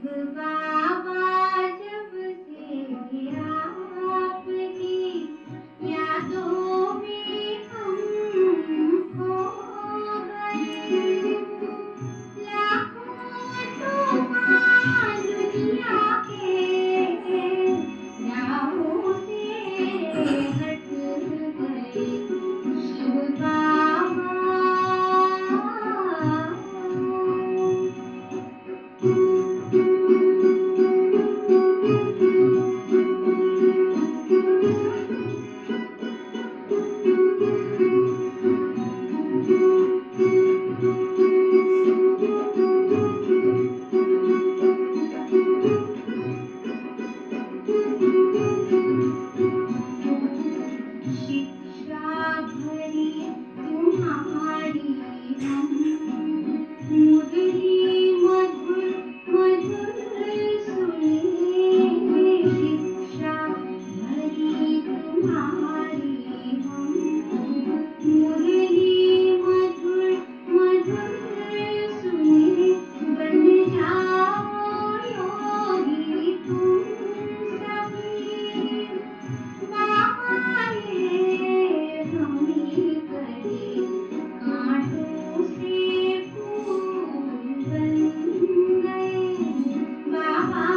बाबा जब से आपकी यादों में हम खो गए। लाखों तूफान दुनिया के राहों से हट गए। शिव बाबा शिक्षा भरी तुम्हारी हम मुरली मधुर मधुर सुने। शिक्षा भरी तुम्हारी हम मुरली मधुर मधुर सुने। बन जाओ योगी तुम सभी। बाबा ये हमें करे कांटों से फूल बन गए। बाबा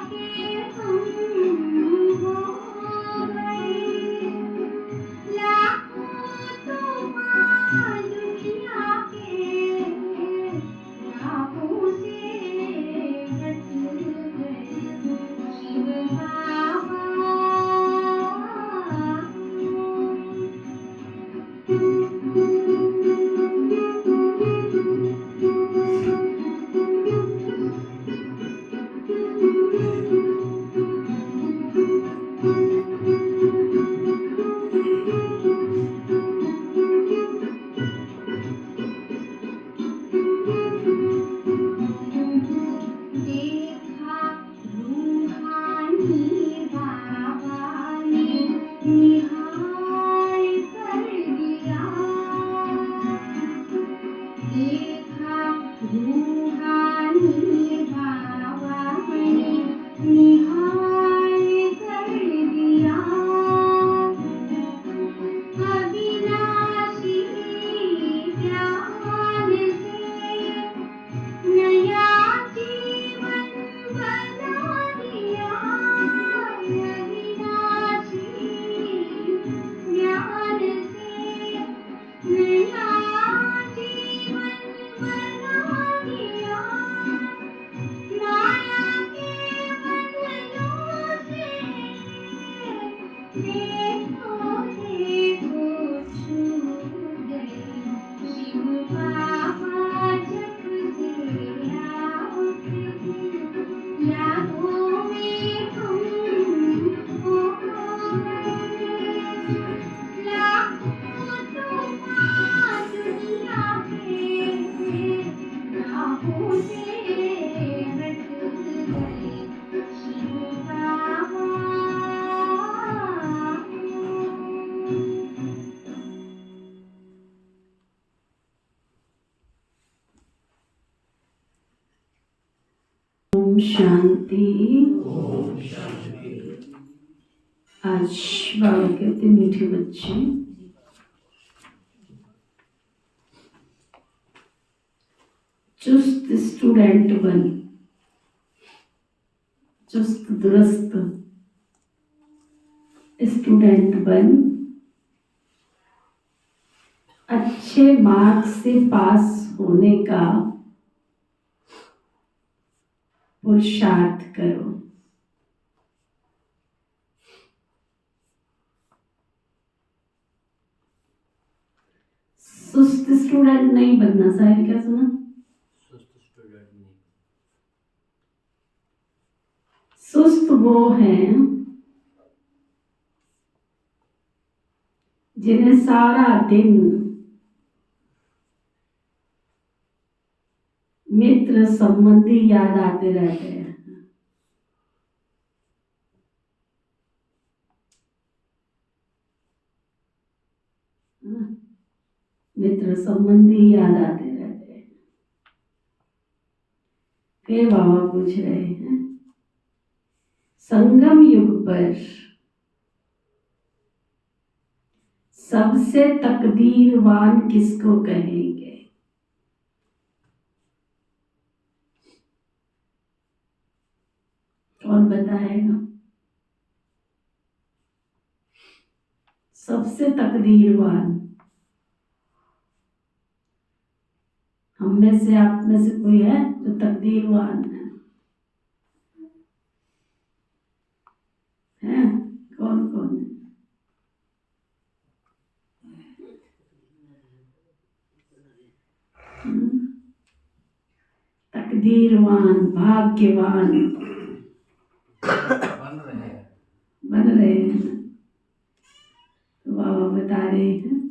के हम हो गए। लाखों तूफान दुनिया के राहों से हट गए। शिव बाबा देखा रूहानी बाबा ने निहाल कर दिया। देखा रूहानी बाबा ने निहाल कर दिया। अविनाशी ज्ञान से नया जीवन बना दिया। अविनाशी ज्ञान से नया जीवन बना दिया। माया के बंधनों से देखो देखो छूट गए। शिव बाबा जब से आपकी यादों में हम खो गए। लाखों तूफान दुनिया के राहों से हट गए। शिव बाबा ओम शांति। आज बाबा कहते मीठे बच्चे, चुस्त स्टूडेंट बन, चुस्त दुरुस्त स्टूडेंट बन, अच्छे मार्क्स से पास होने का पुरुषार्थ करो। सुस्त स्टूडेंट नहीं बनना। साहिब क्या सुना? सुस्त वो हैं जिन्हें सारा दिन मित्र संबंधी याद आते रहते हैं। मित्र संबंधी याद आते रहते हैं। फिर बाबा पूछ रहे हैं, संगम युग पर सबसे तकदीरवान किसको कहेंगे? कौन बताएगा? सबसे तकदीरवान हम में से, आप में से कोई है जो तकदीरवान है? हैं? कौन कौन है? तकदीरवान, भाग्यवान बन रहे हैं। तो बाबा बता रहे हैं,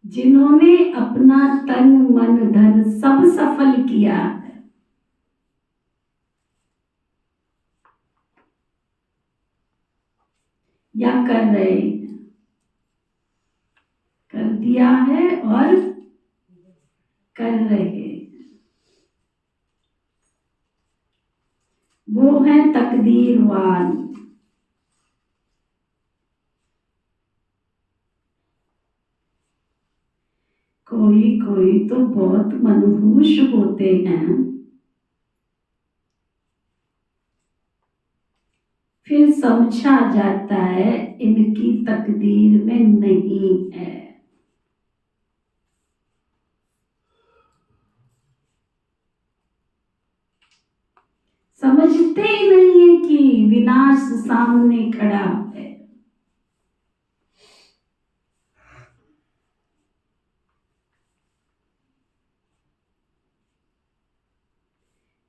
जिन्होंने अपना तन मन धन सब सफल किया है, या कर रहे हैं, कर दिया है और कर रहे हैं, वो है तकदीरवान। कोई कोई तो बहुत मनहूस होते हैं, फिर समझा जाता है इनकी तकदीर में नहीं है। समझते ही नहीं है कि विनाश सामने खड़ा है।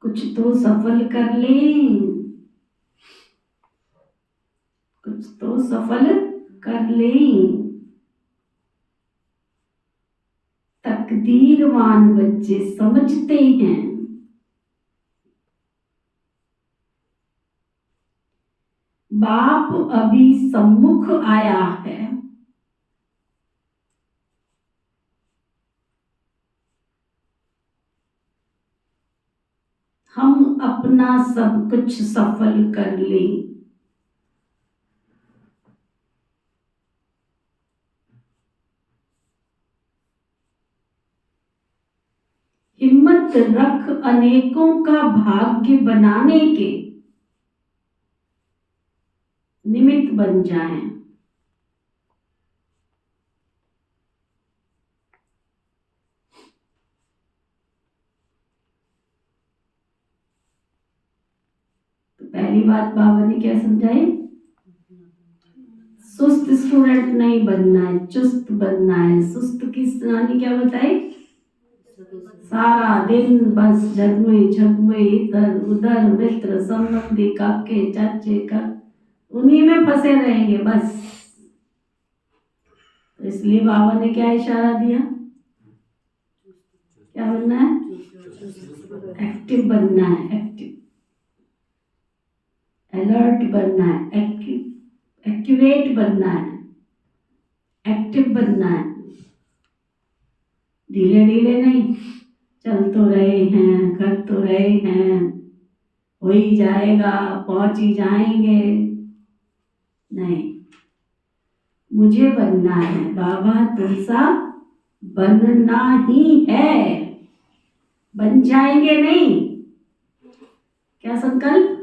कुछ तो सफल कर लें, कुछ तो सफल कर लें। तकदीरवान बच्चे समझते हैं बाप अभी सम्मुख आया है, हम अपना सब कुछ सफल कर लें। हिम्मत रख अनेकों का भाग्य बनाने के निमित्त बन जाएं। तो पहली बात बाबा ने क्या समझाई? सुस्त स्टूडेंट नहीं बनना है, चुस्त बनना है। सुस्त की नानी क्या बताई? सारा दिन बस झगमे इधर उधर, मित्र संबंधी काके चाचे का, उन्हीं में फंसे रहेंगे बस। तो इसलिए बाबा ने क्या इशारा दिया? क्या बनना है? एक्टिव बनना है, एक्टिव, अलर्ट बनना है, एक्यूरेट बनना है, एक्टिव बनना है। ढीले ढीले नहीं, चल तो रहे हैं, कर तो रहे हैं, हो ही जाएगा, पहुंच ही जाएंगे। नहीं, मुझे बनना है, बाबा तुमसा बनना ही है। बन जाएंगे नहीं, क्या संकल्प?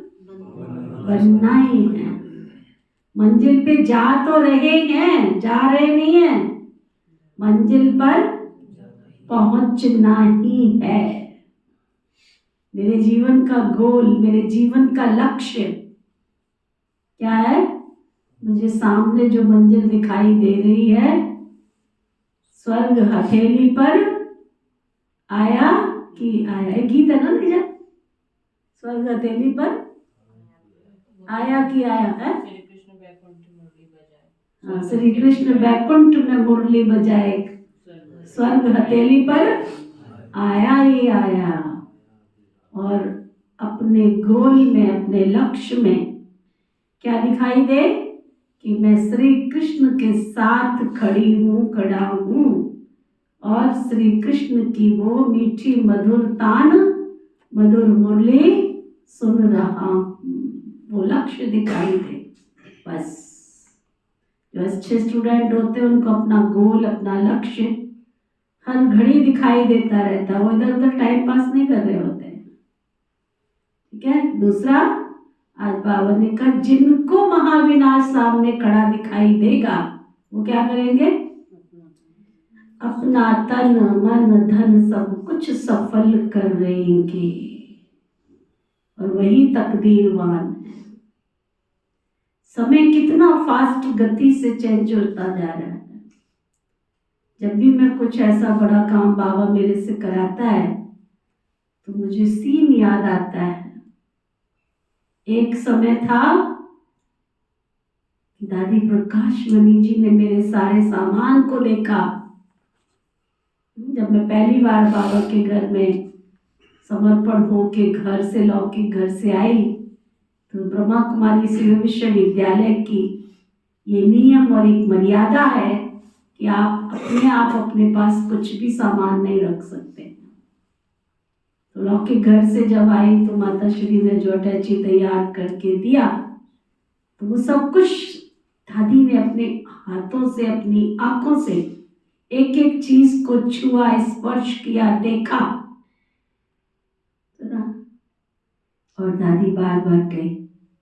बनना ही है। मंजिल पे जा तो रहे हैं, जा रहे नहीं है, मंजिल पर पहुंचना ही है। मेरे जीवन का गोल, मेरे जीवन का लक्ष्य क्या है? मुझे सामने जो मंजिल दिखाई दे रही है, स्वर्ग हथेली पर आया कि आया, गीत है ना निजा? स्वर्ग हथेली पर आया कि आया है। हाँ, श्री कृष्ण बैकुंठ में मुरली बजाए, स्वर्ग हथेली पर आया ही आया। और अपने गोल में, अपने लक्ष्य में क्या दिखाई दे? कि मैं श्री कृष्ण के साथ खड़ी हूँ, खड़ा हूँ, और श्री कृष्ण की वो मीठी मधुर तान मधुर मुरली सुन रहा हूं, वो लक्ष्य दिखाई दे बस। जो अच्छे स्टूडेंट होते हैं उनको अपना गोल, अपना लक्ष्य हर घड़ी दिखाई देता रहता है, वो इधर उधर टाइम पास नहीं कर रहे होते हैं। ठीक है। दूसरा, आज बाबा ने कहा जिनको महाविनाश सामने खड़ा दिखाई देगा वो क्या करेंगे? अपना तन मन धन सब कुछ सफल करेंगे, और वही तकदीरवान है। समय कितना फास्ट गति से चेंज होता जा रहा है। जब भी मैं कुछ ऐसा बड़ा काम बाबा मेरे से कराता है तो मुझे सीन याद आता है। एक समय था दादी प्रकाश मणि जी ने मेरे सारे सामान को देखा। जब मैं पहली बार बाबा के घर में समर्पण होके घर से लौकी घर से आई तो ब्रह्मा कुमारी शिव विश्वविद्यालय की ये नियम और एक मर्यादा है कि आप अपने पास कुछ भी सामान नहीं रख सकते। तो लौकी घर से जब आई तो माता श्री ने जो अटैची तैयार करके दिया तो वो सब कुछ दादी ने अपने हाथों से, अपनी आंखों से एक एक चीज को छुआ, स्पर्श किया, देखा। और दादी बार बार कही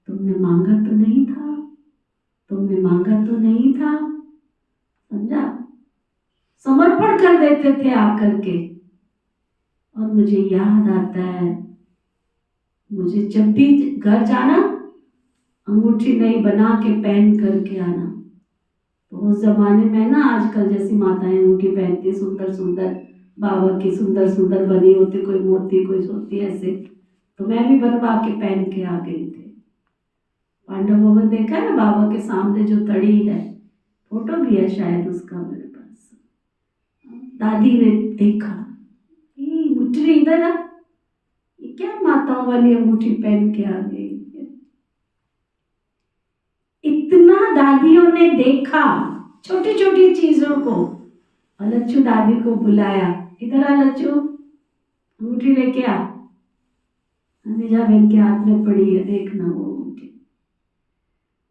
तुमने मांगा तो नहीं था, तुमने मांगा तो नहीं था। समझा? समर्पण कर देते थे आकर के। और मुझे याद आता है, मुझे जब भी घर जाना अंगूठी नई बना के पहन करके आना। तो उस जमाने में ना आजकल जैसी माताएं अंगूठी पहनती, सुंदर सुंदर बाबा की सुंदर सुंदर बनी होती, कोई मोती कोई होती ऐसे, तो मैं भी बनवा के पहन के आ गई थी। पांडव भवन देखा है ना, बाबा के सामने जो तड़ी है, फोटो भी है शायद उसका मेरे पास। दादी ने देखा अंगूठी इधर आ, ये क्या माताओं वाली अंगूठी पहन के आ गई। इतना दादियों ने देखा छोटी छोटी चीजों को। और लच्चू दादी को बुलाया, इधर आ लच्चू, अंगूठी लेके आ। निजा बहन के हाथ में पड़ी है, देखना वो अंगूठी।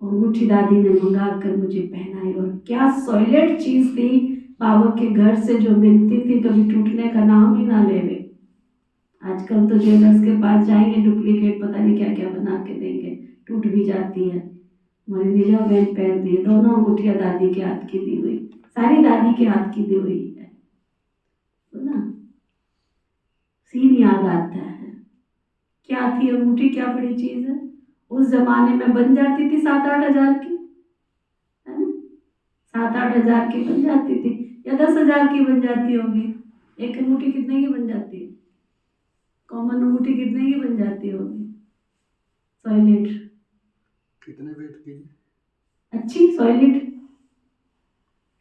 अंगूठी दादी ने मंगा कर मुझे पहनाई। और क्या सॉलिड चीज थी, बाबा के घर से जो मिलती थी कभी टूटने का नाम ही ना लेवे। आजकल तो ज्वेलर्स के पास जाएंगे, डुप्लीकेट पता नहीं क्या क्या बना के देंगे, टूट भी जाती है। हमारी निजा बहन पहन दी, दोनों अंगूठियां दादी के हाथ की दी हुई, सारी दादी के हाथ की दी हुई है। तो ना सीन याद आता है, क्या थी अंगूठी, क्या बड़ी चीज है। उस जमाने में बन जाती थी 7-8 हजार की, है ना, 7-8 हजार की बन जाती थी, या 10 हजार की बन जाती होगी। एक अंगूठी कितने की बन जाती है? कॉमन अंगूठी कितने की बन जाती होगी? सॉलिड कितने वेट की? अच्छी सॉलिड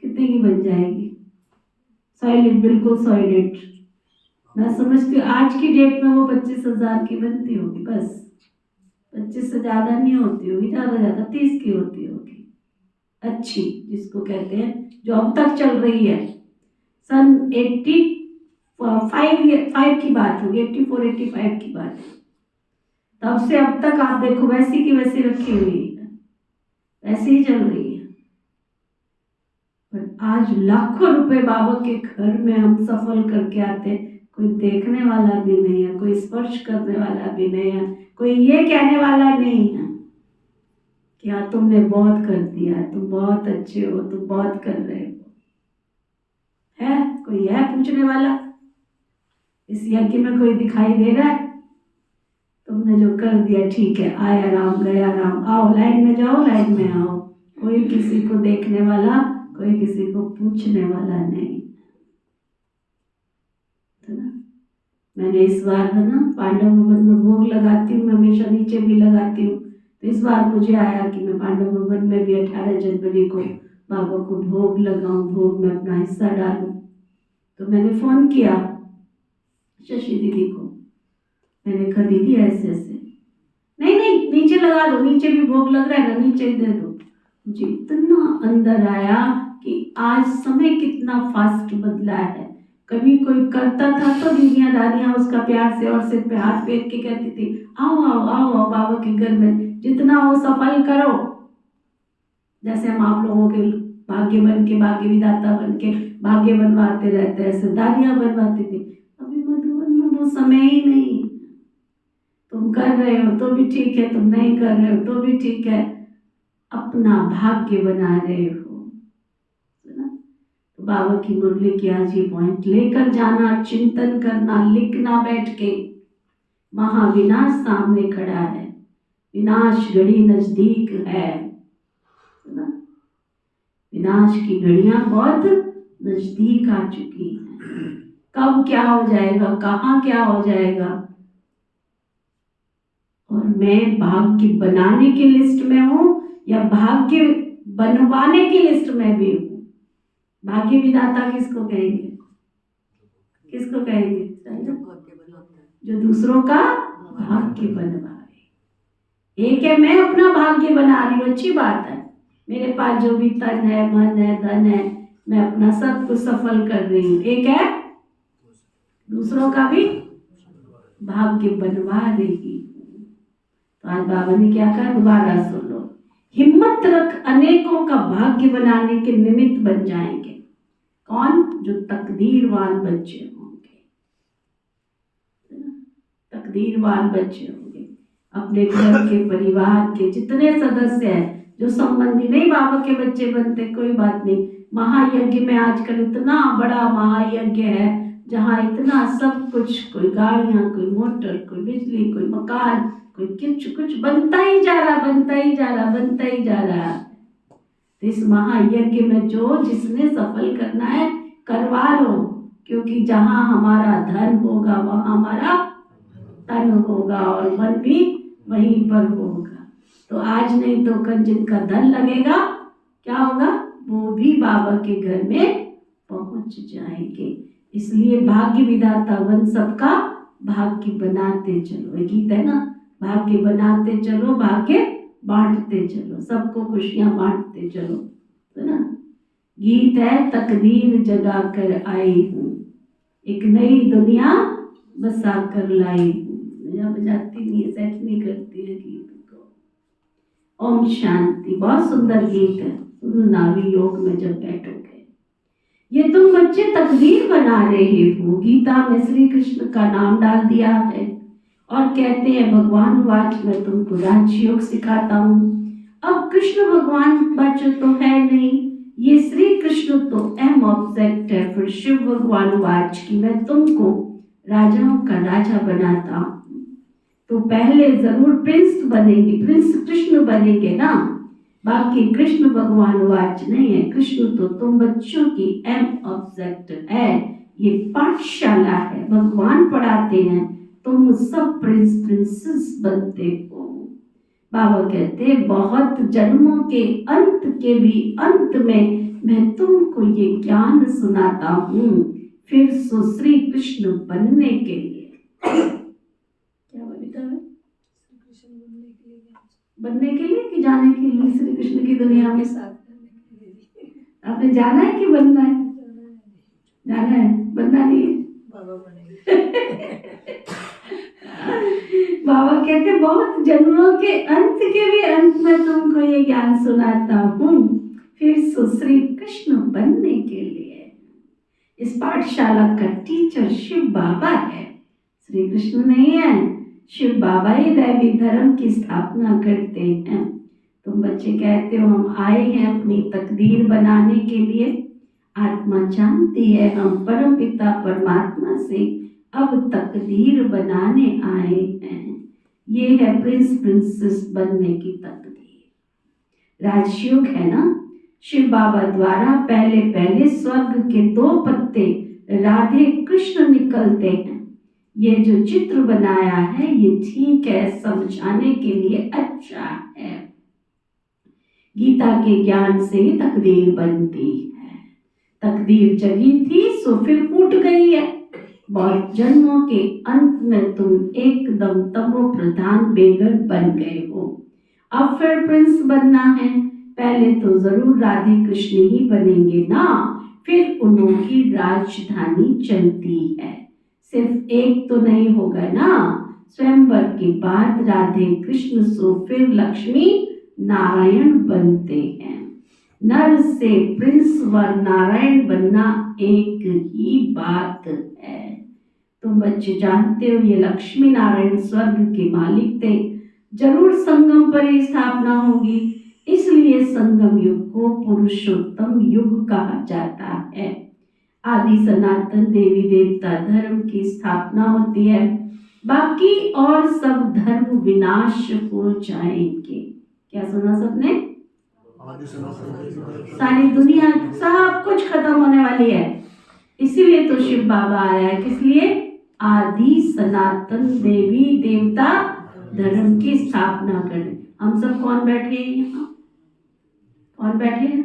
कितने की बन जाएगी? सॉलिड, बिल्कुल सॉलिड। मैं समझती हूँ आज की डेट में वो 25,000 की बनती होगी, बस 25 से ज्यादा नहीं होती होगी, ज्यादा 30 की होती होगी। अच्छी जिसको कहते हैं, जो अब तक चल रही है। सन 85 की बात होगी, 84-85 की बात है। तब से अब तक आप देखो वैसी की वैसी रखी हुई है, वैसे ही चल रही है। पर आज लाखों रुपए बाबा के घर में हम सफल करके आते, कोई देखने वाला भी नहीं है, कोई स्पर्श करने वाला भी नहीं है, कोई ये कहने वाला नहीं है कि हाँ तुमने बहुत कर दिया, तुम बहुत अच्छे हो, तुम बहुत कर रहे हो। है कोई है पूछने वाला? इस यज्ञ में कोई दिखाई दे रहा है? तुमने जो कर दिया ठीक है, आया राम गया राम, आओ लाइन में जाओ, लाइन में आओ। कोई किसी को देखने वाला, कोई किसी को पूछने वाला नहीं। तो ना मैंने इस बार है ना पांडव भवन में भोग लगाती हूँ, मैं हमेशा नीचे भी लगाती हूँ। तो इस बार मुझे आया कि मैं पांडव भवन में भी 18 जनवरी को बाबा को भोग लगाऊं, भोग में अपना हिस्सा डालूं। तो मैंने फोन किया शशि दीदी को, मैंने कहा दीदी ऐसे ऐसे, नहीं नहीं नीचे लगा दो, नीचे भी भोग लग रहा है ना, नीचे दे दो। मुझे इतना अंदर आया कि आज समय कितना फास्ट बदला है। कभी कोई करता था तो दीदियाँ दादियाँ उसका प्यार से और सिर पे हाथ फेर के कहती थी आओ आओ आओ आओ बाबा के घर में, जितना हो सफल करो। जैसे हम आप लोगों के भाग्य बन के, भाग्य विधाता बन के भाग्य बनवाते रहते हैं, ऐसे दादियाँ बनवाती थी। अभी मधुबन में वो समय ही नहीं। तुम कर रहे हो तो भी ठीक है, तुम नहीं कर रहे हो तो भी ठीक है, अपना भाग्य बना रहे हो। तो बाबा की मुरली की आज ये पॉइंट लेकर जाना, चिंतन करना, लिखना बैठ के। महाविनाश सामने खड़ा है, विनाश घड़ी नजदीक है ना? विनाश की घड़ियां बहुत नजदीक आ चुकी हैं। कब क्या हो जाएगा, कहाँ क्या हो जाएगा। और मैं भाग्य बनाने की लिस्ट में हूँ या भाग्य बनवाने की लिस्ट में भी हूँ। भाग्य विधाता किसको कहेंगे, किसको कहेंगे? जो दूसरों का भाग्य बनवाए। एक है मैं अपना भाग्य बना रही हूँ, अच्छी बात है, मेरे पास जो भी तन है, मन है, धन है, मैं अपना सब कुछ सफल कर रही हूँ। एक है दूसरों का भी भाग्य बनवा रही हूँ। तो आज बाबा ने क्या कहा, दोबारा सुन लो। हिम्मत रख, अनेकों का भाग्य बनाने के निमित्त बन जाएंगे। कौन? जो तकदीरवान बच्चे होंगे, तकदीरवान बच्चे होंगे। अपने घर के, परिवार के जितने सदस्य हैं, जो संबंधी नहीं बाबा के बच्चे बनते, कोई बात नहीं। महायज्ञ में आजकल इतना बड़ा महायज्ञ है, जहाँ इतना सब कुछ, कोई गाड़ियां, कोई मोटर, कोई बिजली, कोई मकान, कोई कुछ बनता ही जा रहा, बनता ही जा रहा, बनता ही जा रहा। इस महायज्ञ में जो जिसने सफल करना है करवा लो, क्योंकि जहाँ हमारा धन होगा वहाँ हमारा तन होगा और मन भी वहीं पर होगा। तो आज नहीं तो कल जिनका धन लगेगा क्या होगा, वो भी बाबा के घर में पहुंच जाएंगे। इसलिए भाग्य विधाता वन सबका भाग्य बनाते चलो, ये गीत है ना, भाग्य बनाते चलो, भाग्य बांटते चलो, सबको खुशियां बांटते चलो, है ना। गीत है तकदीर जगा कर आई हूँ, एक नई दुनिया बसा कर लाई हूँ। बजाती नहीं है, सेट नहीं करती है गीत को। ओम शांति। बहुत सुंदर गीत है, नावी योग में जब बैठोगे। ये तुम बच्चे तकदीर बना रहे हो। गीता में श्री कृष्ण का नाम डाल दिया है और कहते हैं भगवान वाच मैं तुमको राजयोग सिखाता हूँ। अब कृष्ण भगवान बच्चों तो है नहीं, ये श्री कृष्ण तो एम ऑब्जेक्ट है। फिर शिव भगवान वाच की मैं तुमको राजाओं का राजा बनाता हूँ। तो पहले जरूर प्रिंस बनेंगे, प्रिंस कृष्ण बनेंगे ना, बाकी कृष्ण भगवान वाच नहीं है। कृष्ण तो तुम बच्चों की एम ऑब्जेक्ट है, ये पाठशाला है, भगवान पढ़ाते हैं, तुम सब प्रिंस प्रिंसेस बनते हो। बाबा कहते बहुत जन्मों के अंत के भी अंत में मैं तुमको ये ज्ञान सुनाता हूँ, फिर सो श्री कृष्ण बनने के लिए। क्या बोलता है? बनने के लिए कि जाने के लिए श्री कृष्ण की दुनिया में? आपने जाना है कि बनना है? जाना है, बनना नहीं है। बाबा कहते बहुत जन्मों के अंत के भी अंत में तुमको ये ज्ञान सुनाता हूँ, फिर सो श्री कृष्ण बनने के लिए। इस पाठशाला का टीचर शिव बाबा है, श्री कृष्ण नहीं है। शिव बाबा ही दैवी धर्म की स्थापना करते हैं। तुम बच्चे कहते हो हम आए हैं अपनी तकदीर बनाने के लिए। आत्मा जानती है हम परम पिता परमात्मा से अब तकदीर बनाने आए हैं। ये है प्रिंस प्रिंसेस बनने की तकदीर। राजयोग है ना, शिव बाबा द्वारा पहले पहले स्वर्ग के 2 पत्ते राधे कृष्ण निकलते हैं। ये जो चित्र बनाया है ये ठीक है, समझाने के लिए अच्छा है। गीता के ज्ञान से ही तकदीर बनती है। तकदीर जगी थी सो फिर फूट गई है। बहुत जन्मों के अंत में तुम एकदम तमो प्रधान बेगर बन गए हो। अब फिर प्रिंस बनना है, पहले तो जरूर राधे कृष्ण ही बनेंगे ना, फिर उनकी राजधानी चलती है। सिर्फ एक तो नहीं होगा ना, स्वयंवर के बाद राधे कृष्ण सो फिर लक्ष्मी नारायण बनते हैं। नर से प्रिंस व नारायण बनना एक ही बात है। तुम बच्चे जानते हो ये लक्ष्मी नारायण स्वर्ग के मालिक थे। जरूर संगम पर ही स्थापना होगी, इसलिए संगम युग को पुरुषोत्तम युग कहा जाता है। आदि सनातन देवी देवता धर्म की स्थापना होती है, बाकी और सब धर्म विनाश हो जाएंगे। क्या सुना सबने? आदि सनातन सारी दुनिया सब कुछ खत्म होने वाली है, इसीलिए तो शिव बाबा आया है। किस लिए? आदि सनातन देवी देवता धर्म की स्थापना करने। हम सब कौन बैठे हैं यहाँ? कौन बैठे हैं?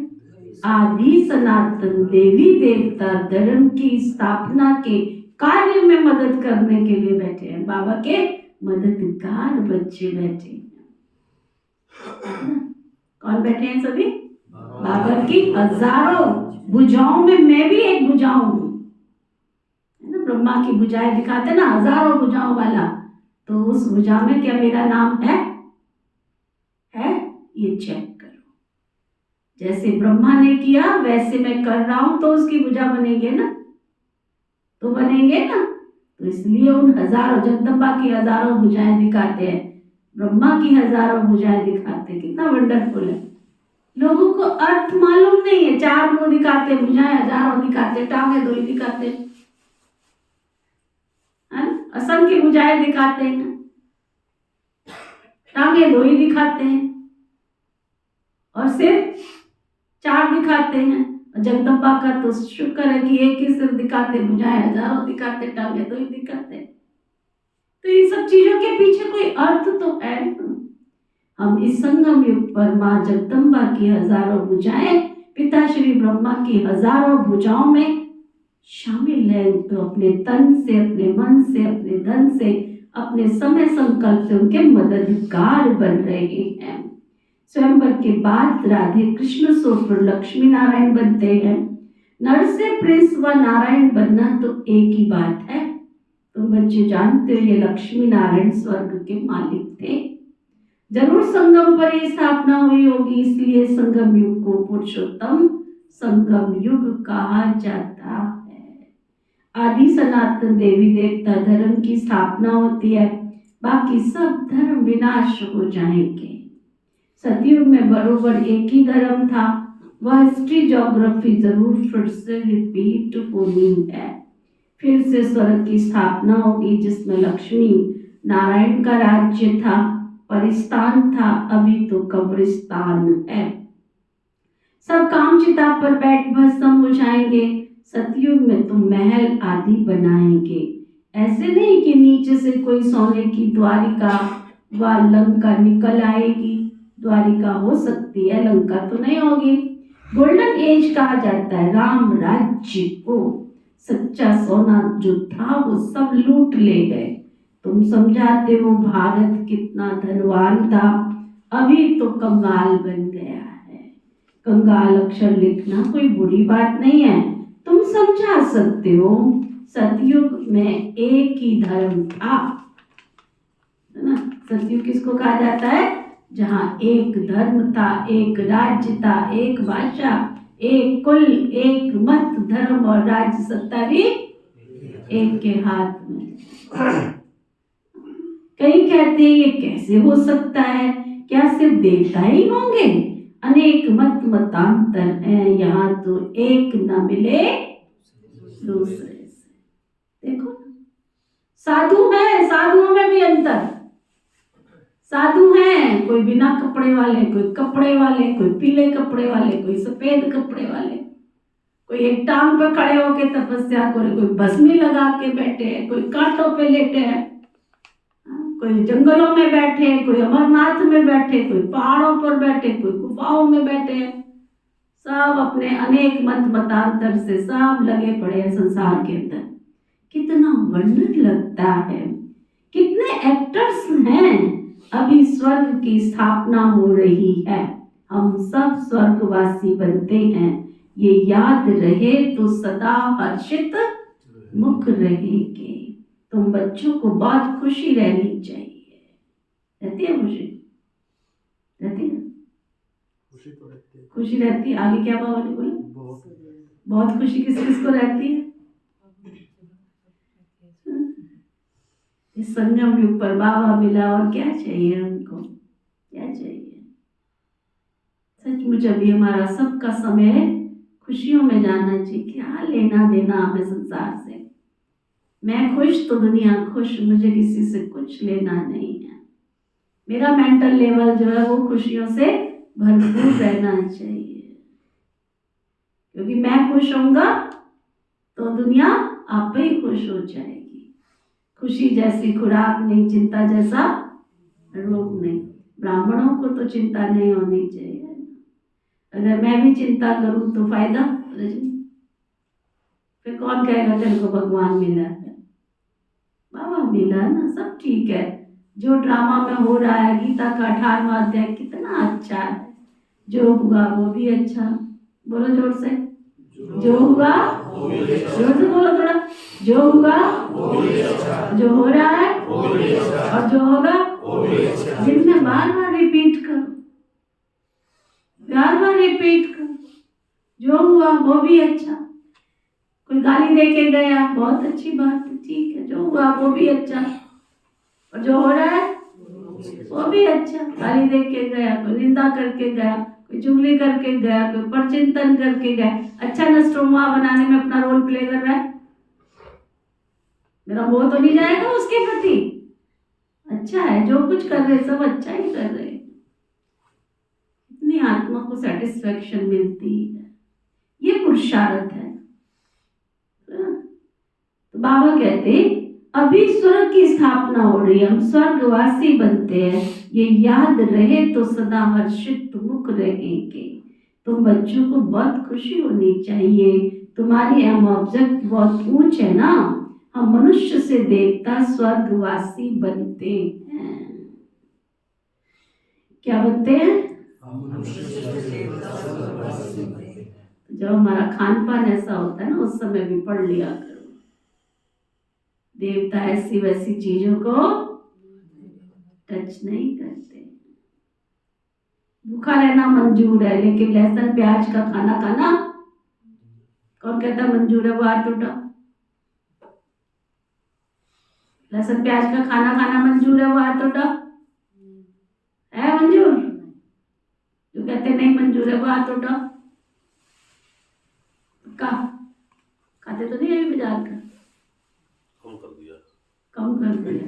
आदि सनातन देवी देवता धर्म की स्थापना के कार्य में मदद करने के लिए बैठे हैं। बाबा के मददगार बच्चे बैठे हैं। कौन बैठे हैं? सभी बाबा की हजारों भुजाओं में मैं भी एक भुजाओं हूँ, है ना। ब्रह्मा की भुजाएं दिखाते ना, हजारों भुजाओं वाला, तो उस भुजा में क्या मेरा नाम है? ये चेक करो। जैसे ब्रह्मा ने किया वैसे मैं कर रहा हूं, तो उसकी भुजा बनेंगे ना, तो बनेंगे ना। तो इसलिए उन हजारों, जगदम्बा की हजारों भुजाएं दिखाते हैं, ब्रह्मा की हजारों भुजाएं दिखाते हैं। कितना वंडरफुल है। लोगों को अर्थ मालूम नहीं है। चार मुंह दिखाते, भुजाएं हजारों दिखाते, टांगे दो ही दिखाते, असंख्य भुजाएं दिखाते हैं, टांगे दो ही दिखाते हैं, और सिर्फ चार दिखाते हैं। जगदम्बा का तो शुक्र है कि एक ही सिर दिखाते, भुजाएं हजारों दिखाते, टांगे दो ही दिखाते। तो इन सब चीजों के पीछे कोई अर्थ तो है ना। हम इस संगम युग पर माँ जगदम्बा की हजारों भुजाएं, पिता श्री ब्रह्मा की हजारों भुजाओं में शामिल है। तो अपने तन से, अपने मन से, अपने धन से, अपने समय संकल्प से उनके मददगार बन रहे हैं। स्वयंवर के बाद राधे कृष्ण सो फिर लक्ष्मी नारायण बनते हैं। नर से प्रिंस व नारायण बनना तो एक ही बात है। तुम बच्चे जानते हो ये लक्ष्मी नारायण स्वर्ग के मालिक थे। जरूर संगम पर ही स्थापना हुई होगी, इसलिए संगम युग को पुरुषोत्तम संगम युग कहा जाता है। आदि सनातन देवी देवता धर्म की स्थापना होती है, बाकी सब धर्म विनाश हो जाएंगे। सतयुग में बरोबर एक ही धर्म था। वह हिस्ट्री ज्योग्राफी जरूर फिर से रिपीट होनी है। फिर से स्वर्ग की स्थापना होगी, जिसमें लक्ष्मी नारायण का राज्य था, परिस्तान था, अभी तो कब्रिस्तान है। सब काम चिता पर बैठ भस्म हो जाएंगे। सतयुग में तुम महल आदि बनाएंगे। ऐसे नहीं कि नीचे से कोई सोने की द्वारिका व लंका निकल आएगी। द्वारिका हो सकती है, लंका तो नहीं होगी। गोल्डन एज कहा जाता है राम राज्य को। सच्चा सोना जो था वो सब लूट ले गए। तुम समझाते हो भारत कितना धनवान था, अभी तो कंगाल बन गया है। कंगाल अक्षर लिखना कोई बुरी बात नहीं है, तुम समझा सकते हो। सतयुग में एक ही धर्म था, है ना। सतयुग किसको कहा जाता है? जहाँ एक धर्म था, एक राज्य था, एक भाषा, एक कुल, एक मत, धर्म और राज्य सत्ता भी एक के हाथ में। कई कहते हैं ये कैसे हो सकता है, क्या सिर्फ देवता ही होंगे? अनेक मत मतांतर हैं, यहाँ तो एक न मिले दूसरे से। देखो साधु है, साधुओं में भी अंतर। साधु हैं, कोई बिना कपड़े वाले, कोई कपड़े वाले, कोई पीले कपड़े वाले, कोई सफेद कपड़े वाले, कोई एक टांग पे खड़े होके तपस्या करे, कोई भस्मी लगा के बैठे हैं, कोई कांटों पे लेटे हैं, कोई जंगलों में बैठे, कोई अमरनाथ में बैठे, कोई पहाड़ों पर बैठे, कोई गुफाओं में बैठे हैं। सब अपने अनेक मत मतांतर से सब लगे पड़े हैं संसार के अंदर। कितना वर्णन लगता है, कितने एक्टर्स हैं। अभी स्वर्ग की स्थापना हो रही है, हम सब स्वर्गवासी बनते हैं। ये याद रहे तो सदा हर्षित मुख रहेंगे। तुम बच्चों को बहुत खुशी रहनी चाहिए। रहती है खुशी? रहती है? खुशी तो रहती है। खुशी रहती है। आगे क्या बाबा ने बोला? बहुत बहुत खुशी किस किस को रहती है? इस संगम के ऊपर बाबा मिला और क्या चाहिए उनको? क्या चाहिए? सचमुच अभी हमारा सबका समय है खुशियों में जाना चाहिए। क्या लेना देना हमें संसार से? मैं खुश तो दुनिया खुश, मुझे किसी से कुछ लेना नहीं है। मेरा मेंटल लेवल जो है वो खुशियों से भरपूर रहना चाहिए, क्योंकि मैं खुश होऊंगा तो दुनिया आप ही खुश हो जाएगी। खुशी जैसी खुराक नहीं, चिंता जैसा रोग नहीं। ब्राह्मणों को तो चिंता नहीं होनी चाहिए। अगर मैं भी चिंता करूं तो फायदा? फिर कौन कहेगा तेरे को भगवान मिला है? बाबा मिला ना, सब ठीक है। जो ड्रामा में हो रहा है, गीता का 18वां अध्याय कितना अच्छा है। जो हुआ वो भी अच्छा। बोलो जोर से, जो हुआ जोर से बोलो थोड़ा। जो हुआ जो हो रहा है और जो होगा, दिन में बार बार रिपीट करो, बार बार रिपीट करो। जो हुआ वो भी अच्छा। कोई गाली दे के गया, बहुत अच्छी बात है, ठीक है। जो हुआ वो भी अच्छा, और जो हो रहा है वो भी अच्छा। गाली दे के गया, कोई निंदा करके गया, कोई चुगली करके गया, कोई परचिंतन करके गया, अच्छा नस्ट्रोमा बनाने में अपना रोल प्ले कर रहा है, मेरा मोह तो नहीं जाएगा उसके प्रति? अच्छा है, जो कुछ कर रहे सब अच्छा ही कर रहे। इतनी आत्मा को सेटिस्फेक्शन मिलती है, ये पुरुषार्थ है। तो बाबा कहते अभी स्वर्ग की स्थापना हो रही है, हम स्वर्गवासी बनते हैं। ये याद रहे तो सदा हर्षित मुख रहेंगे। तुम बच्चों को बहुत खुशी होनी चाहिए। तुम्हारी हम ऑब्जेक्ट बहुत ऊंच है ना, हम मनुष्य से देवता स्वर्गवासी बनते हैं। क्या बनते हैं? जब हमारा खान पान ऐसा होता है ना, उस समय भी पढ़ लिया करो। देवता ऐसी वैसी चीजों को टच नहीं करते। भूखा रहना मंजूर है, लेकिन लहसुन प्याज का खाना खाना कौन कहता मंजूर है? वो हाथ उठा। लहसुन प्याज का खाना खाना मंजूर है? वो हाथ उठा। है मंजूर? जो कहते नहीं मंजूर है वो हाथ उठा। खाते तो नहीं है बाजार का? कम कर दिया।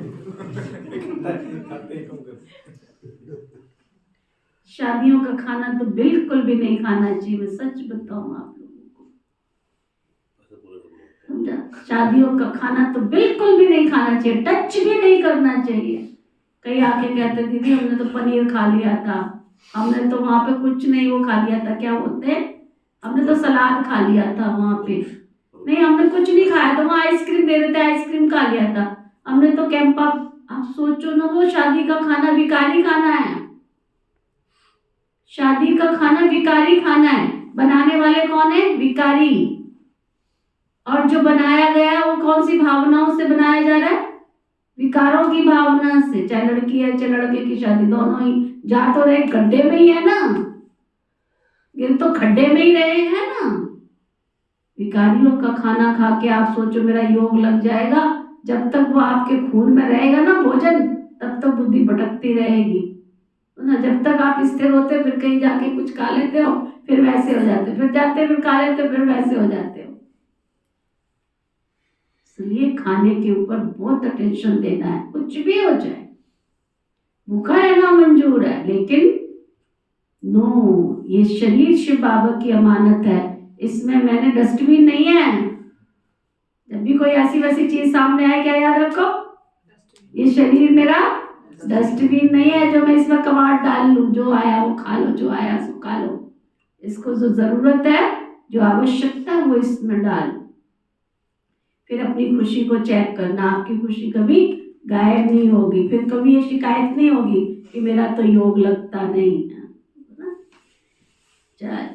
शादियों का खाना तो बिल्कुल भी नहीं खाना चाहिए। मैं सच बताऊं आप लोगों को, समझा? शादियों का खाना तो बिल्कुल भी नहीं खाना चाहिए, टच भी नहीं करना चाहिए। कई आके कहते दीदी हमने तो पनीर खा लिया था, हमने तो वहां पे कुछ नहीं वो खा लिया था, क्या बोलते हैं, हमने तो सलाद खा लिया था वहां पे। नहीं, हमने कुछ नहीं खाया था, वहां आइसक्रीम दे देते, आइसक्रीम खा लिया था हमने तो कैंपा। आप सोचो ना, वो शादी का खाना विकारी खाना है। शादी का खाना विकारी खाना है। बनाने वाले कौन है? विकारी। और जो बनाया गया वो कौन सी भावनाओं से बनाया जा रहा है? विकारों की भावना से। चाहे लड़की है चाहे लड़के की शादी, दोनों ही जा तो रहे गड्ढे में ही है ना, गिर तो खड्डे में ही रहे हैं ना। विकारियों का खाना खा के आप सोचो मेरा योग लग जाएगा। जब तक वो आपके खून में रहेगा ना भोजन, तब तक बुद्धि भटकती रहेगी ना। जब तक आप स्थिर होते फिर कहीं जाके कुछ खा लेते हो, फिर वैसे हो जाते, फिर जाते फिर खा लेते, फिर वैसे हो जाते हो। इसलिए खाने के ऊपर बहुत अटेंशन देना है। कुछ भी हो जाए, भूखा रहना मंजूर है, लेकिन नो, ये शरीर शिव बाबा की अमानत है, इसमें मैंने डस्टबिन नहीं है। जब भी कोई ऐसी वैसी चीज सामने आए, क्या याद रखो, ये शरीर मेरा डस्टबिन नहीं है जो मैं इसमें कबाड़ डाल लूं, जो आया वो खा लो, जो आया सो खा लो। इसको जो जरूरत है, जो आवश्यकता है वो इसमें डाल। फिर अपनी खुशी को चेक करना, आपकी खुशी कभी गायब नहीं होगी। फिर कभी ये शिकायत नहीं होगी कि मेरा तो योग लगता नहीं है। चल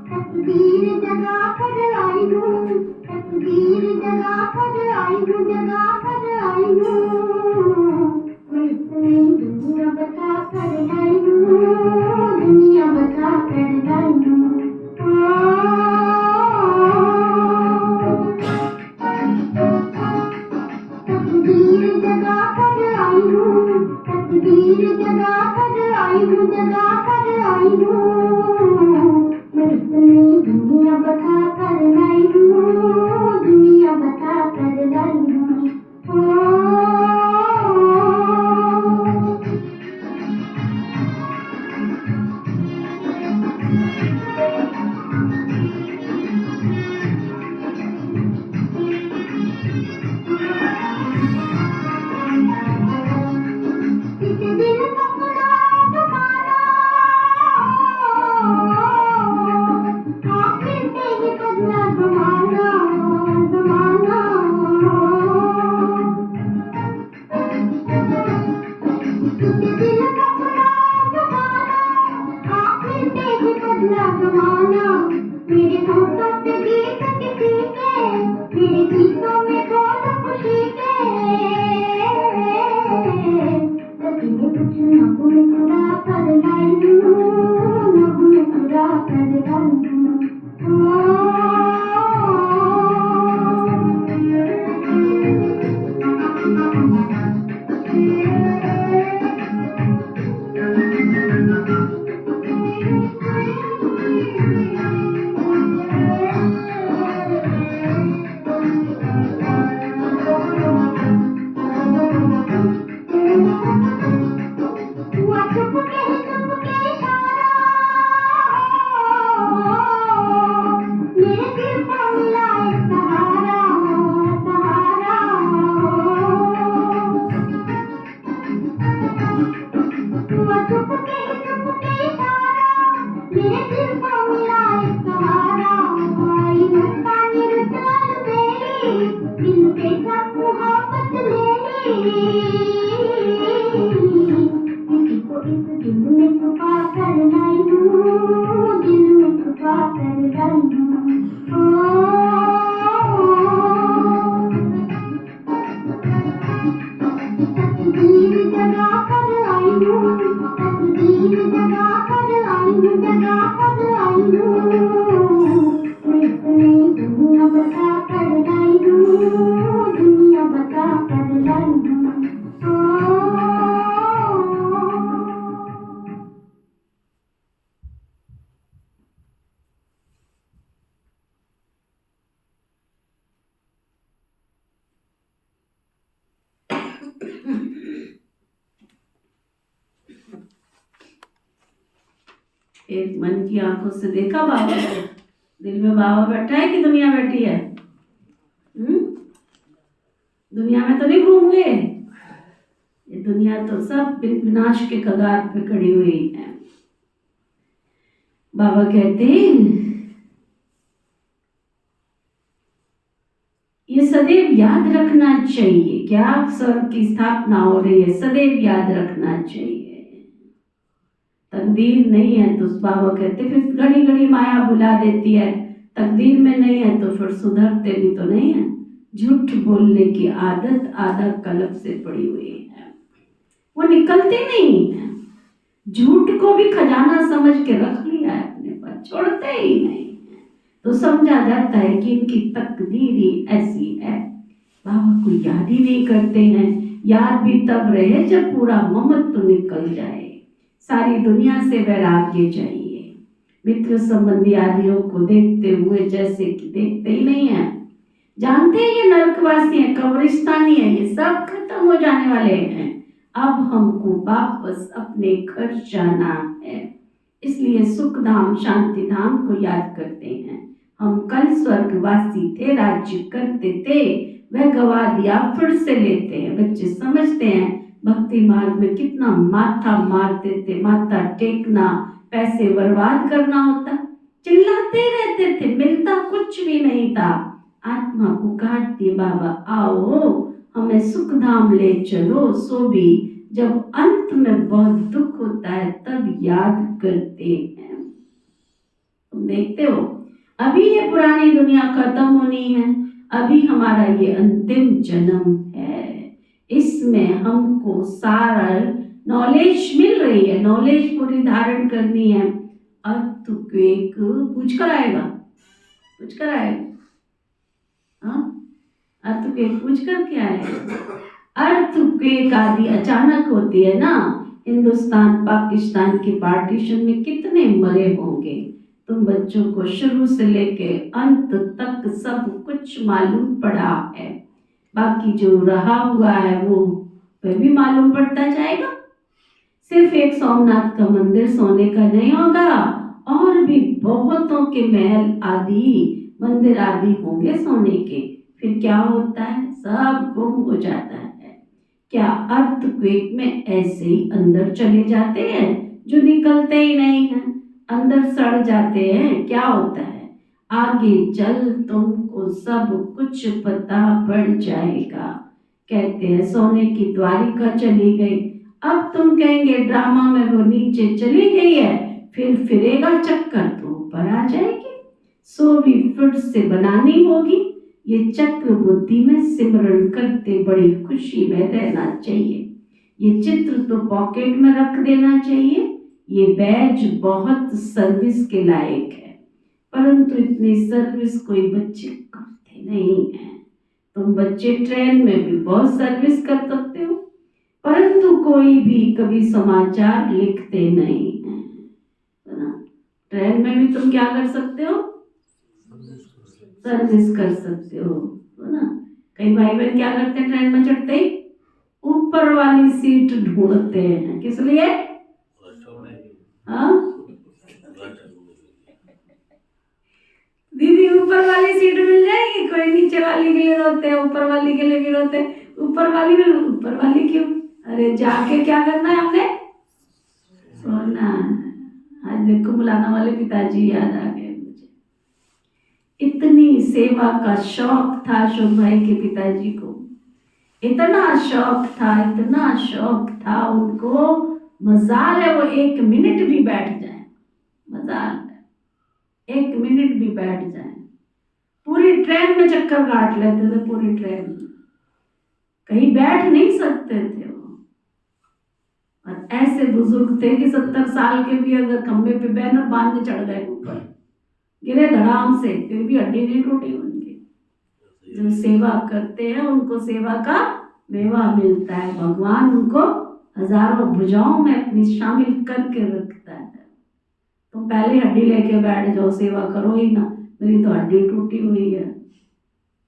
तकदीर जगा कर आई हूँ, तकदीर जगा कर आई हूँ, जगा कर आई हूँ। मैं इतनी दुनिया बता कर लाई हूँ, दुनिया बता कर लाई हूँ। तकदीर जगा कर आई हूँ, तकदीर जगा कर आई हूँ, जगा कर आई हूँ। मैं इतनी दुनिया बता कर लाई हूँ, दुनिया बता कर लाई हूँ। किसी दिन सपना जमाना आखिर से ही बदला जमाना, जमाना। किसी दिन सपना जमाना आखिर से ही बदला जमाना। मेरे होठों से गीत किसी के, मेरे गीतों में बोल खुशी के। लेकिन कुछ न मुस्कुरा कर लाई हूँ, न मुस्कुरा कर लाई हूँ। हुआ चुपके ही चुपके इशारा, मेरे दिल को मिला एक सहारा, सहारा। हुआ चुपके ही चुपके इशारा, मेरे दिल को मिला एक सहारा। आई मस्तानी रुत अलबेली, दिल के साथ मोहब्बत ले ली। किसी को इस दिल में छुपा कर लाई हूँ, दिल में छुपा कर लाई हूँ। तकदीर जगा कर आई हूँ, तकदीर जगा कर आई हूँ, जगा कर आई हूँ। मैं इतनी दुनिया बता कर लाई हूँ, दुनिया बता कर लाई हूँ। एक मन की आंखों से देखा बाबा को, दिल में बाबा बैठा है कि दुनिया बैठी है? दुनिया में तो नहीं घूम गए? ये दुनिया तो सब विनाश के कगार पे खड़ी हुई है। बाबा कहते हैं ये सदैव याद रखना चाहिए, क्या स्वर्ग की स्थापना हो रही है, सदैव याद रखना चाहिए। तकदीर नहीं है तो बाबा कहते फिर घड़ी घड़ी माया भुला देती है, तकदीर में नहीं है तो फिर सुधरते भी तो नहीं है। झूठ बोलने की आदत आधा कल्प से पड़ी हुई है, वो निकलती नहीं है। झूठ को भी खजाना समझ के रख लिया है अपने पास, छोड़ते ही नहीं है। तो समझा जाता है कि इनकी तकदीर ही ऐसी है। बाबा को याद ही नहीं करते हैं। याद भी तब रहे जब पूरा ममत्व निकल जाए, सारी दुनिया से वैराग्य चाहिए। मित्र संबंधी आदियों को देखते हुए जैसे कि देखते ही नहीं है। जानते हैं ये नरकवासी है, कब्रिस्तानी है, ये सब खत्म हो जाने वाले हैं। अब हमको वापस अपने घर जाना है, इसलिए सुख धाम शांति धाम को याद करते हैं। हम कल स्वर्गवासी थे, राज्य करते थे, वह गवा दिया फिर से लेते हैं। बच्चे समझते हैं भक्ति मार्ग में कितना माथा मारते थे, माथा टेकना, पैसे बर्बाद करना होता, चिल्लाते रहते थे, मिलता कुछ भी नहीं था। आत्मा पुकारती, बाबा आओ हमें सुख धाम ले चलो, सो भी जब अंत में बहुत दुख होता है तब याद करते हैं। तुम देखते हो अभी ये पुरानी दुनिया खत्म होनी है, अभी हमारा ये अंतिम जन्म है, इसमें हमको सारा नॉलेज मिल रही है, नॉलेज पूरी धारण करनी है। अर्थक्वेक पूछ कर आएगा, पूछ कर आएगा, हाँ अर्थक्वेक पूछ कर क्या आएगा। अर्थक्वेक आदि अचानक होती है ना, हिंदुस्तान पाकिस्तान के पार्टीशन में कितने मरे होंगे, तुम बच्चों को शुरू से लेके अंत तक सब कुछ मालूम पड़ा है, बाकी जो रहा हुआ है वो भी मालूम पड़ता जाएगा। सिर्फ एक सोमनाथ का मंदिर सोने का नहीं होगा, और भी बहुतों के महल आदि मंदिर आदि होंगे सोने के, फिर क्या होता है, सब गुम हो जाता है। क्या अर्थक्वेक में ऐसे ही अंदर चले जाते हैं जो निकलते ही नहीं हैं, अंदर सड़ जाते हैं, क्या होता है, आगे चल तुमको सब कुछ पता पड़ जाएगा। कहते हैं सोने की द्वारिका चली गई, अब तुम कहेंगे ड्रामा में वो नीचे चली गई है, फिर फिरेगा चक्कर तो ऊपर आ जाएगी, सो भी फिर से बनानी होगी। ये चक्र बुद्धि में सिमरण करते बड़ी खुशी में रहना चाहिए। ये चित्र तो पॉकेट में रख देना चाहिए। ये बैज बहुत सर्विस के लायक है, परंतु इतनी सर्विस कोई बच्चे करते नहीं हैं। तुम बच्चे ट्रेन में भी बहुत सर्विस कर सकते हो, परंतु कोई भी कभी समाचार लिखते नहीं हैं, है ना। ट्रेन में भी तुम क्या कर सकते हो, सर्विस कर सकते हो, है ना। कई भाई बहन क्या करते हैं, ट्रेन में चढ़ते ही ऊपर वाली सीट ढूंढते हैं, किस लिए, हाँ दीदी ऊपर वाली सीट मिल जाएगी, कोई नीचे वाली के लिए रोते हैं, ऊपर वाली के लिए भी रोते हैं, ऊपर वाली में, ऊपर वाली क्यों, अरे जाके क्या करना है हमने, सोना। आज देखो बुलाना वाले पिताजी याद आ गए मुझे, इतनी सेवा का शौक था अशोक भाई के पिताजी को, इतना शौक था, इतना शौक था उनको, मजाल है वो एक मिनट भी बैठ जाए, मजाल है एक मिनट भी बैठ जाए, पूरी ट्रेन में चक्कर काट लेते थे, पूरी ट्रेन में कहीं बैठ नहीं सकते थे वो। और ऐसे बुजुर्ग थे कि 70 साल के भी अगर खंबे पे बैनर बांध के चढ़ गए ऊपर, गिरे धड़ाम से, फिर भी हड्डी नहीं टूटी उनकी। जो सेवा करते हैं उनको सेवा का मेवा मिलता है, भगवान उनको हजारों भुजाओं में अपनी शामिल करके रखता है। तुम पहले हड्डी लेके बैठ जाओ, सेवा करो ही ना, मेरी तो हड्डी टूटी हुई है,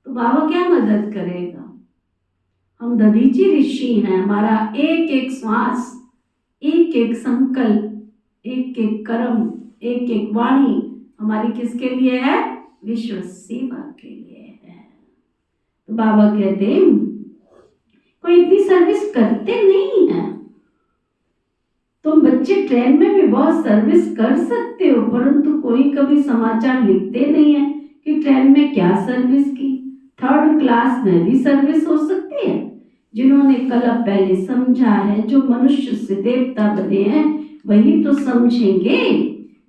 तो बाबा क्या मदद करेगा। हम दधीची ऋषि हैं, हमारा एक एक श्वास, एक एक संकल्प, एक एक कर्म, एक एक वाणी हमारी किसके लिए है, विश्व सेवा के लिए है। तो बाबा कहते हैं कोई इतनी सर्विस करते नहीं है। तुम बच्चे ट्रेन में भी बहुत सर्विस कर सकते हो, परंतु कोई कभी समाचार लिखते नहीं है कि ट्रेन में क्या सर्विस की। 3rd क्लास में भी सर्विस हो सकती है। जिन्होंने कल पहले समझा है, जो मनुष्य से देवता बने हैं वही तो समझेंगे।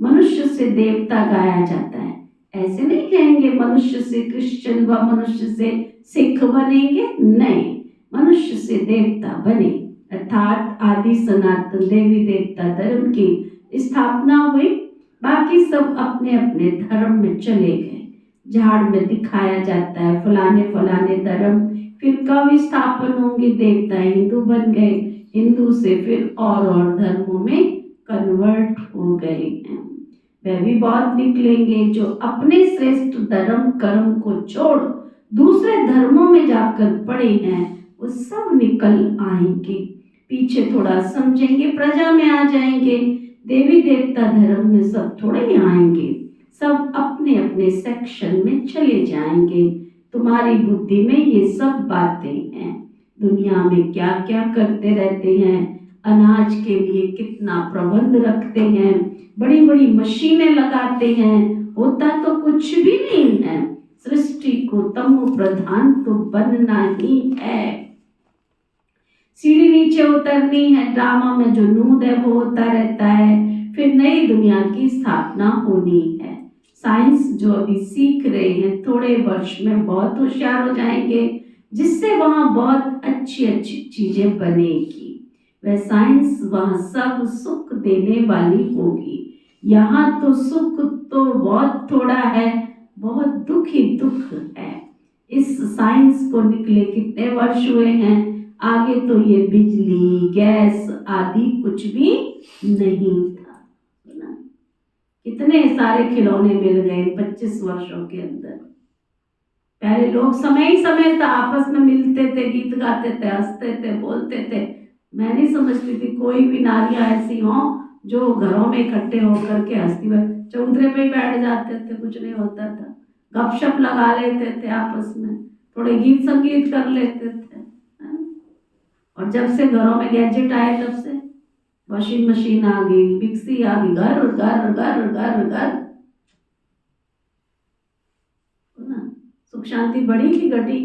मनुष्य से देवता गाया जाता है, ऐसे नहीं कहेंगे मनुष्य से क्रिश्चियन व मनुष्य से सिख बनेंगे, नहीं, मनुष्य से देवता बने, अर्थात आदि सनातन देवी देवता धर्म की स्थापना हुई। बाकी सब अपने अपने धर्म में चले गए। झाड़ में दिखाया जाता है फलाने फलाने धर्म, फिर कब स्थापन होंगे, देवता हिंदू बन गए, हिंदू से फिर और धर्मों में कन्वर्ट हो गए हैं। वह भी बहुत निकलेंगे जो अपने श्रेष्ठ धर्म कर्म को छोड़ दूसरे धर्मों में जाकर पड़े हैं, वो सब निकल आएंगे। पीछे थोड़ा समझेंगे, प्रजा में आ जाएंगे, देवी देवता धर्म में सब थोड़े ही आएंगे, सब अपने अपने सेक्शन में चले जाएंगे। तुम्हारी बुद्धि में ये सब बातें हैं। दुनिया में क्या क्या करते रहते हैं, अनाज के लिए कितना प्रबंध रखते हैं, बड़ी बड़ी मशीनें लगाते हैं, होता तो कुछ भी नहीं है। सृष्टि को तमो प्रधान तो बनना ही है। सीढ़ी नीचे उतरनी है, ड्रामा में जो नूद है वो होता रहता है, फिर नई दुनिया की स्थापना होनी है। साइंस जो अभी सीख रहे हैं, थोड़े वर्ष में बहुत होशियार हो जाएंगे, जिससे वहां बहुत अच्छी अच्छी चीजें बनेगी। वह साइंस वहां सब सुख देने वाली होगी। यहाँ तो सुख तो बहुत थोड़ा है, बहुत दुख ही दुख है। इस साइंस को निकले कितने वर्ष हुए हैं, आगे तो ये बिजली गैस आदि कुछ भी नहीं था ना। कितने सारे खिलौने मिल गए 25 वर्षों के अंदर। पहले लोग समय ही समय था, आपस में मिलते थे, गीत गाते थे, हंसते थे, बोलते थे। मैं नहीं समझती थी कोई भी नारियां ऐसी हों जो घरों में इकट्ठे होकर के हंसती हुए चौतरे पे ही बैठ जाते थे, कुछ नहीं होता था, गपशप लगा लेते थे आपस में, थोड़े गीत संगीत कर लेते थे। और जब से घरों में गैजेट आए, तब से वॉशिंग मशीन आ गई, मिक्सी आ गई, घर घर घर घर घर। सुख शांति बढ़ी कि घटी?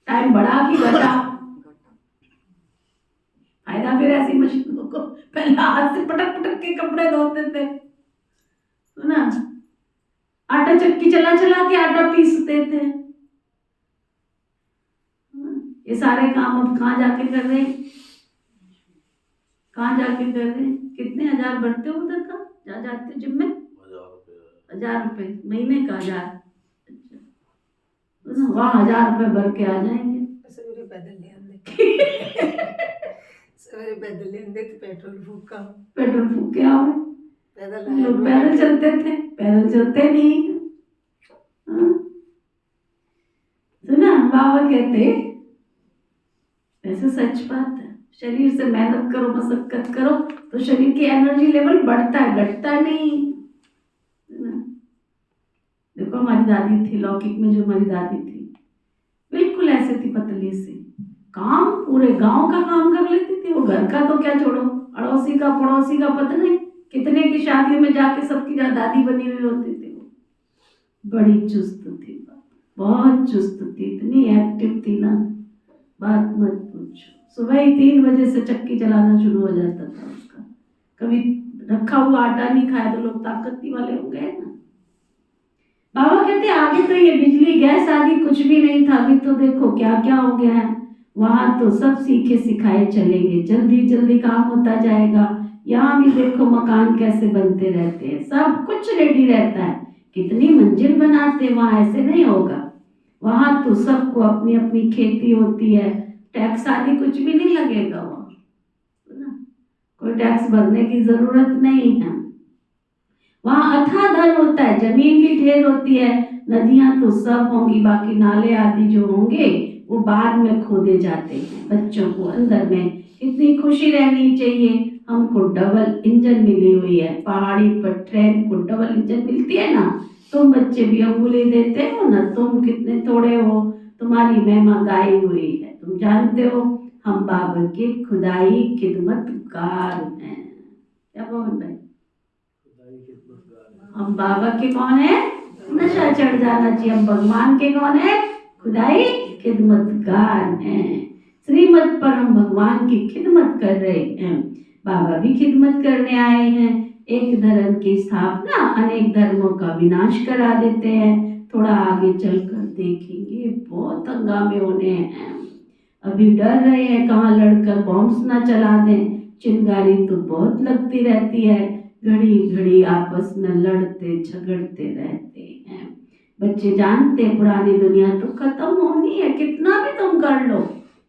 टाइम बढ़ा कि घटा? फायदा फिर ऐसी मशीनों को, पहले हाथ से पटक पटक के कपड़े धोते थे ना, आटा चक्की चला चला के आटा पीसते थे। ये सारे काम अब कहाँ जाके कर रहे हैं, कहाँ जाके कर रहे हैं? कितने हजार बढ़ते हो उधर का, जा जाते हो जिम में? 1000 रुपए महीने का? 1000? वहाँ 1000 रुपए भर के आ जाएंगे। सवेरे पैदल ले आंदे सवेरे पैदल ले आंदे तो पेट्रोल फूका, पेट्रोल फूक के आओ। पैदल लोग पैदल चलते थे, पैदल चलते नहीं। सुना बाबा कहते, वैसे सच बात है, शरीर से मेहनत करो, मशक्कत करो तो शरीर की एनर्जी लेवल बढ़ता है, घटता नहीं। देखो हमारी दादी थी, लौकिक में जो हमारी दादी थी, बिल्कुल ऐसे थी, पतली सी, काम पूरे गांव का काम कर लेती थी वो। घर का तो क्या छोड़ो, अड़ोसी का पड़ोसी का पता नहीं कितने की शादियों में जाके सबकी दादी बनी हुई होती थी वो। बड़ी चुस्त थी, बहुत चुस्त थी, इतनी एक्टिव थी ना, बात मत पूछो। सुबह ही 3 बजे से चक्की चलाना शुरू हो जाता था उसका। कभी रखा हुआ आटा नहीं खाया तो लोग ताकती वाले हो गए ना। बाबा कहते आगे तो ये बिजली गैस आदि कुछ भी नहीं था, अभी तो देखो क्या क्या हो गया है। वहां तो सब सीखे सिखाए चलेंगे, जल्दी जल्दी काम होता जाएगा। यहाँ भी देखो मकान कैसे बनते रहते हैं, सब कुछ रेडी रहता है, कितनी मंजिल बनाते, वहां ऐसे नहीं होगा। वहां तो सबको अपनी अपनी खेती होती है, टैक्स आदि कुछ भी नहीं लगेगा वहां, कोई टैक्स भरने की जरूरत नहीं है। वहां अथाह धन होता है, जमीन भी ढेर होती है, नदियां तो सब होंगी, बाकी नाले आदि जो होंगे वो बाद में खोदे जाते हैं। बच्चों को अंदर में कितनी खुशी रहनी चाहिए, हमको डबल इंजन मिली हुई है, पहाड़ी पर ट्रेन को डबल इंजन मिलती है ना। तुम बच्चे भी अंगुली देते हो ना, तुम कितने थोड़े हो, तुम्हारी महिमा गाई हुई है, तुम जानते हो हम बाबा के खुदाई खिदमतगार हैं। क्या बोल भाई, हम बाबा के कौन है? नशा चढ़ जाना चाहिए, हम भगवान के कौन है? खुदाई खिदमतगार हैं। श्रीमत पर हम भगवान की खिदमत कर रहे हैं, बाबा भी खिदमत करने आए हैं। एक धर्म की स्थापना अनेक धर्मों का विनाश करा देते हैं। थोड़ा आगे चलकर देखेंगे बहुत हंगामे होने हैं। अभी डर रहे हैं कहाँ लड़कर बॉम्ब्स ना चला दें, चिंगारी तो बहुत लगती रहती है, घड़ी घड़ी आपस में लड़ते झगड़ते रहते हैं। बच्चे जानते हैं पुरानी दुनिया तो खत्म होनी है, कितना भी तुम कर लो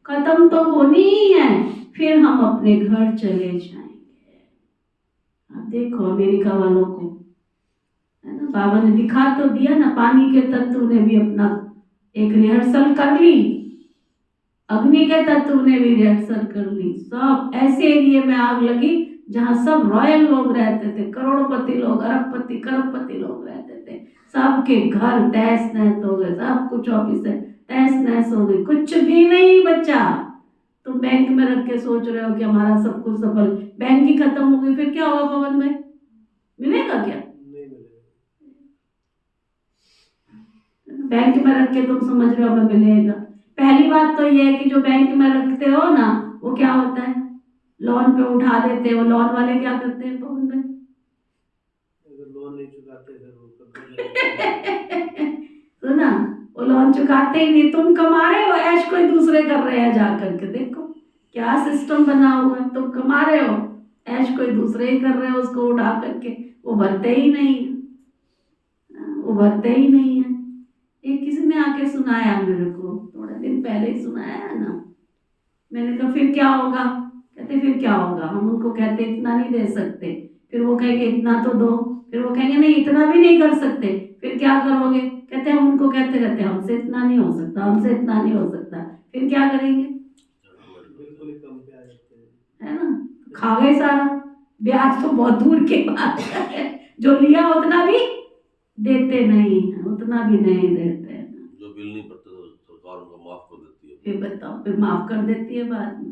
खत्म तो होनी ही है, फिर हम अपने घर चले जाएंगे। अब देखो अमेरिका वालों को, है ना, बाबा ने दिखा तो दिया ना, पानी के तत्व ने भी अपना एक रिहर्सल कर ली, अग्नि के तत्व ने भी रिहर्सल कर ली। सब ऐसे एरिया में आग लगी जहाँ सब रॉयल लोग रहते थे, करोड़पति लोग, अरबपति करोड़पति लोग रहते थे, सबके घर तहस नहस हो गए, सब कुछ ऑफिस तहस नहस हो गई, कुछ भी नहीं बच्चा। तुम बैंक में रख के सोच रहे हो कि हमारा सब कुछ सफल, बैंक ही खत्म हो गई, फिर क्या होगा पवन भाई? मिलेगा क्या? नहीं मिलेगा। बैंक में रख के तुम समझ रहे हो हमें मिलेगा? पहली बात तो ये है कि जो बैंक में रखते हो ना, वो क्या होता है, लोन पे उठा देते हो। लोन वाले क्या करते हैं पवन भाई? अगर लोन नहीं चुकाते फिर वो कब्जा सुना, वो लोन चुकाते ही नहीं, तुम कमा रहे हो, ऐश कोई दूसरे कर रहे हैं, जा करके देखो क्या सिस्टम बना हुआ है। तुम कमा रहे हो, ऐश कोई दूसरे ही कर रहे हो, उसको उठा करके, वो भरते ही नहीं है, वो भरते ही नहीं है। एक किसी ने आके सुनाया मेरे को, थोड़े दिन पहले ही सुनाया ना। मैंने कहा फिर क्या होगा? कहते फिर क्या होगा, हम उनको कहते इतना नहीं दे सकते, फिर वो कहेंगे इतना तो दो, फिर वो कहेंगे नहीं इतना भी नहीं कर सकते, फिर क्या करोगे? कहते हम उनको कहते रहते हमसे इतना नहीं हो सकता, हमसे इतना नहीं हो सकता, फिर क्या करेंगे? बिल्कुल ही कम पे आ जाते हैं। है ना, खा गए सारा, ब्याज तो बहुत दूर की बात है, जो लिया उतना भी देते नहीं है, उतना भी नहीं देते हैं। जो बिल नहीं भरते तो सरकार उनको माफ कर देती है। फिर बताओ, फिर माफ कर देती है बाद में।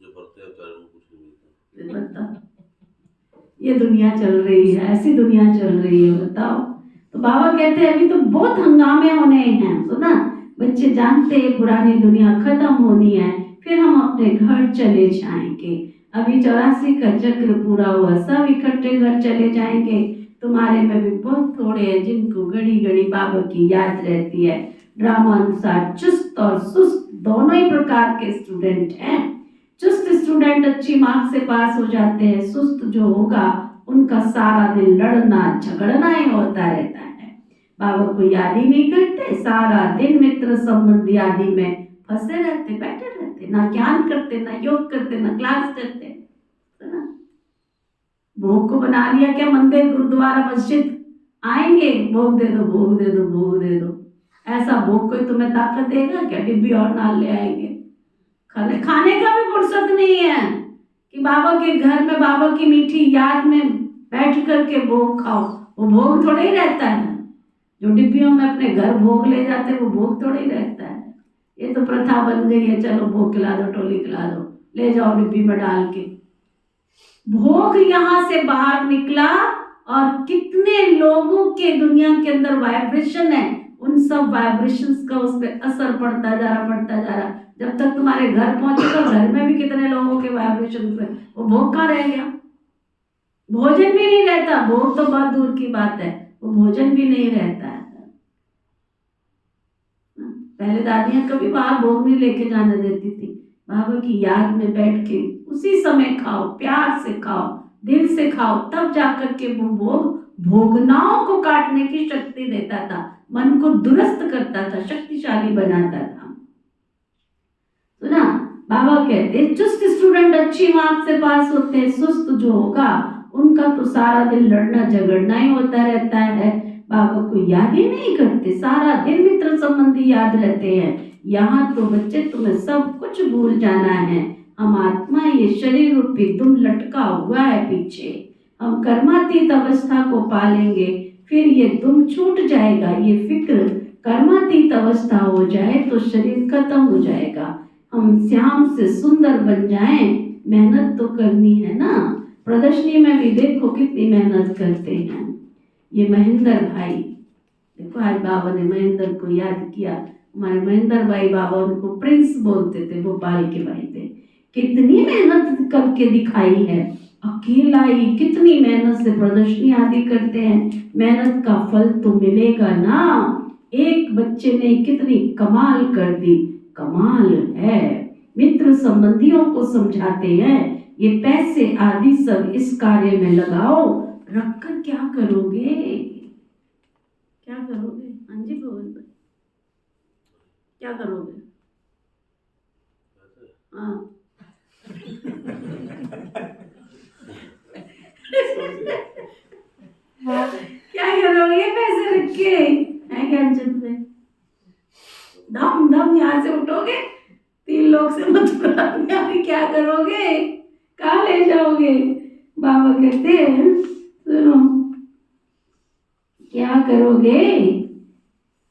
जो भरते हैं बेचारे उनको कुछ नहीं मिलता। फिर बताओ, ये दुनिया चल रही है, ऐसी दुनिया चल रही है, बताओ। तो बाबा कहते हैं अभी तो बहुत हंगामे होने हैं, सुना, बच्चे जानते हैं पुरानी दुनिया खत्म होनी है, फिर हम अपने घर चले जाएंगे। अभी 84 का चक्र पूरा हुआ, सब इकट्ठे घर चले जाएंगे। तुम्हारे में भी बहुत थोड़े हैं जिनको घड़ी घड़ी बाबा की याद रहती है। ड्रामा अनुसार चुस्त और सुस्त दोनों ही प्रकार के स्टूडेंट हैं। चुस्त स्टूडेंट अच्छी मार्क्स से पास हो जाते हैं, सुस्त जो होगा उनका सारा दिन लड़ना झगड़ना ही होता रहता है, बाबा को याद ही नहीं करते, सारा दिन मित्र संबंधी आदि में फंसे रहते, बैठे रहते, ना ज्ञान करते, ना योग करते, ना क्लास करते, है ना। भोग को बना लिया क्या, मंदिर गुरुद्वारा मस्जिद आएंगे, भोग दे दो, भोग दे दो, भोग दे दो। ऐसा भोग कोई तुम्हें ताकत देगा क्या? डिब्बी और नाल ले आएंगे। खाने का भी फुर्सत नहीं है कि बाबा के घर में बाबा की मीठी याद में बैठ करके भोग खाओ, वो भोग थोड़ा ही रहता है। जो डिब्बियों में अपने घर भोग ले जाते हैं वो भोग थोड़ा ही रहता है। ये तो प्रथा बन गई है, चलो भोग खिला दो, टोली खिला दो, ले जाओ डिब्बी में डाल के। भोग यहाँ से बाहर निकला और कितने लोगों के दुनिया के अंदर वाइब्रेशन है, उन सब वाइब्रेशंस का उस पर असर पड़ता जा रहा, पड़ता जा रहा। जब तक तुम्हारे घर पहुंचेगा, घर में भी कितने लोगों के वाइब्रेशन पे, वो भोग कहाँ रह गया? भोजन भी नहीं रहता, भोग तो बहुत दूर की बात है, वो भोजन भी नहीं रहता है। पहले दादियां कभी बाहर भोग नहीं लेके जाने देती थी, बाबा की याद में बैठ के उसी समय खाओ, प्यार से खाओ, दिल से खाओ, तब जाकर के वो भोग भोगनाओं को काटने की शक्ति देता था, मन को दुरुस्त करता था, शक्तिशाली बनाता था। सुना, बाबा कहते चुस्त स्टूडेंट अच्छी मार्क्स से पास होते हैं, सुस्त जो होगा उनका तो सारा दिन लड़ना झगड़ना ही होता रहता है, बाबा को याद ही नहीं करते, सारा दिन मित्र संबंधी याद रहते हैं। यहाँ तो बच्चे तुम्हें सब कुछ भूल जाना है, हम आत्मा ये शरीर रूपी दुम लटका हुआ है पीछे, हम कर्मातीत अवस्था को पालेंगे, फिर ये दुम छूट जाएगा, ये फिक्र कर्मातीत अवस्था हो जाए तो शरीर खत्म हो जाएगा, हम श्याम से सुंदर बन जाएं, मेहनत तो करनी है ना। प्रदर्शनी में भी देखो कितनी मेहनत करते हैं। ये महेंद्र भाई देखो, आज बाबा ने महेंद्र को याद किया, हमारे महेंद्र भाई, बाबा उनको प्रिंस बोलते थे, भोपाल के भाई थे, कितनी मेहनत करके दिखाई है, अकेला ही कितनी मेहनत से प्रदर्शनी आदि करते हैं, मेहनत का फल तो मिलेगा ना। एक बच्चे ने कितनी कमाल कर दी, कमाल है। मित्र संबंधियों को समझाते हैं ये पैसे आदि सब इस कार्य में लगाओ, रखकर क्या करोगे, क्या करोगे? हाँ जी भवन भाई, क्या करोगे? हाँ क्या करोगे पैसे रख के? है क्या अंजन में दम दम यहाँ से उठोगे, 3 लोग से मथुरा में क्या करोगे, कहाँ ले जाओगे? बाबा कहते हैं सुनो, क्या करोगे?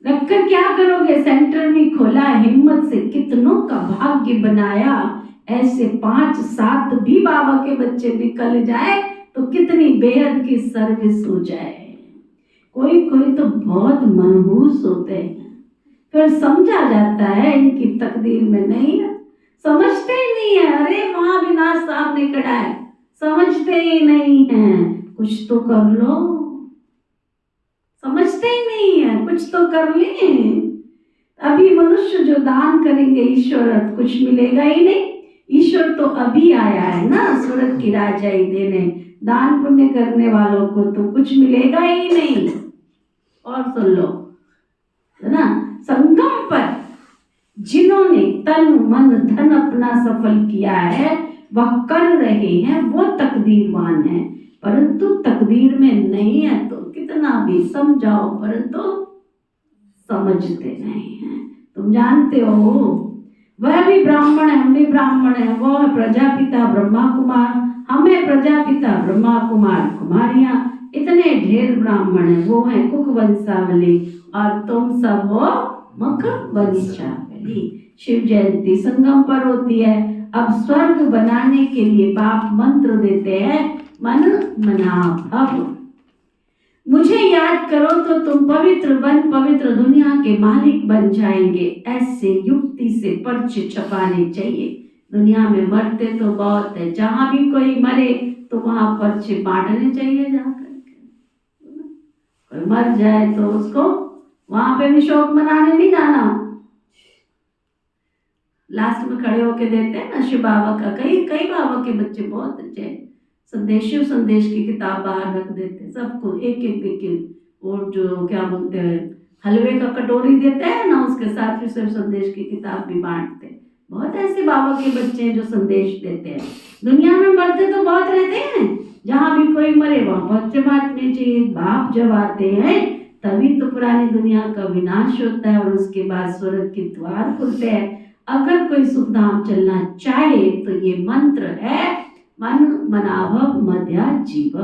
रखकर क्या करोगे? सेंटर भी खोला, हिम्मत से कितनों का भाग्य बनाया। ऐसे 5-7 भी बाबा के बच्चे निकल जाए तो कितनी बेहद की सर्विस हो जाए। कोई कोई तो बहुत मनहूस होते हैं, फिर समझा जाता है इनकी तकदीर में नहीं है, समझते ही नहीं है। अरे वहां विनाश साहब ने खड़ा है, समझते ही नहीं है। कुछ तो कर लो, समझते ही नहीं है, कुछ तो कर लें। अभी मनुष्य जो दान करेंगे ईश्वर कुछ मिलेगा ही नहीं। ईश्वर तो अभी आया है ना स्वर्ग की राजाई देने, दान पुण्य करने वालों को तो कुछ मिलेगा ही नहीं। और सुन लो, है ना, संगम पर जिन्होंने तन मन धन अपना सफल किया है वह कर रहे हैं, वो तकदीरवान है। परंतु तकदीर में नहीं है तो कितना भी समझाओ परंतु समझते नहीं हैं। तुम जानते हो वह भी ब्राह्मण है, हम भी ब्राह्मण है, वो है प्रजापिता ब्रह्मा कुमार, हम है प्रजापिता ब्रह्मा कुमार कुमारियां, इतने ढेर ब्राह्मण है, वो है कुक वंशावली और तुम सब हो मुख वंशावली। शिव जयंती संगम पर होती है। अब स्वर्ग बनाने के लिए बाप मंत्र देते हैं, मन मना भव। मुझे याद करो तो तुम पवित्र बन पवित्र दुनिया के मालिक बन जाएंगे। ऐसे युक्ति से पर्चे छपाने चाहिए। दुनिया में मरते तो बहुत है, जहां भी कोई मरे तो वहां पर्चे बांटने चाहिए जाकर के। कोई मर जाए तो उसको वहां पे भी शोक मनाने नहीं जाना, लास्ट में खड़े होके देते हैं ना शिव बाबा का। कई कई बाबा के बच्चे बहुत अच्छे हैं, संदेश शिव संदेश की किताब बाहर रख देते, सबको एक एक और जो क्या बोलते हैं हलवे का कटोरी देते हैं ना, उसके साथ ही शिव संदेश की किताब भी बांटते हैं। बहुत ऐसे बाबा के बच्चे हैं जो संदेश देते हैं। दुनिया में मरते तो बहुत रहते हैं, जहां भी कोई मरे वहां बच्चे बांटने चाहिए। बाप जब आते हैं तभी तो पुरानी दुनिया का विनाश होता है और उसके बाद स्वर्ग के द्वार खुलते हैं। अगर कोई सुखधाम चलना चाहे तो ये मंत्र है, मन मनाभव मध्या जीव।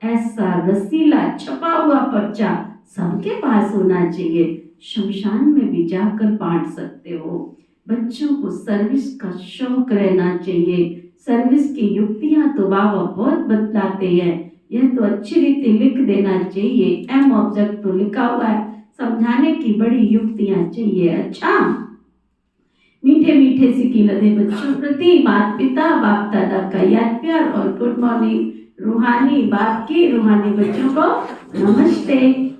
ऐसा रसीला छपा हुआ पर्चा सबके पास होना चाहिए। शमशान में भी जाकर बांट सकते हो। बच्चों को सर्विस का शौक रहना चाहिए। सर्विस की युक्तियां तो बाबा बहुत बतलाते हैं, यह तो अच्छी रीति लिख देना चाहिए। एम ऑब्जेक्ट तो लिखा हुआ है, समझाने की बड़ी युक्तियां चाहिए। अच्छा, मीठे मीठे सिकी लदे बच्चों प्रति माता पिता बाप दादा का याद प्यार और गुड मॉर्निंग। रूहानी बाप की रूहानी बच्चों को नमस्ते।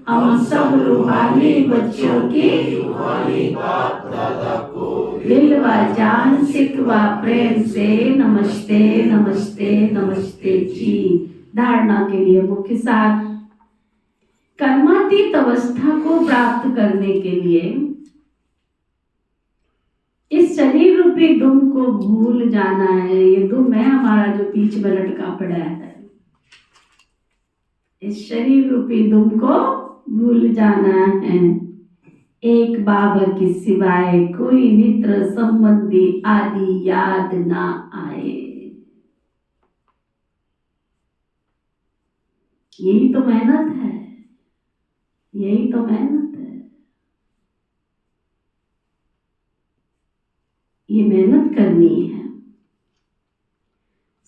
हम सब रूहानी बच्चों की दिल व जान सिक व प्रेम से नमस्ते नमस्ते नमस्ते जी। धारणा के लिए मुख्य सार, कर्मातीत अवस्था को प्राप्त करने के लिए इस शरीर रूपी दुम को भूल जाना है। ये दुम है हमारा जो बीच में लटका पड़ा है, इस शरीर रूपी दुम को भूल जाना है। एक बाबा के सिवाय कोई मित्र संबंधी आदि याद ना आए। यही तो मेहनत है, यही तो मेहनत है। ये मेहनत करनी है।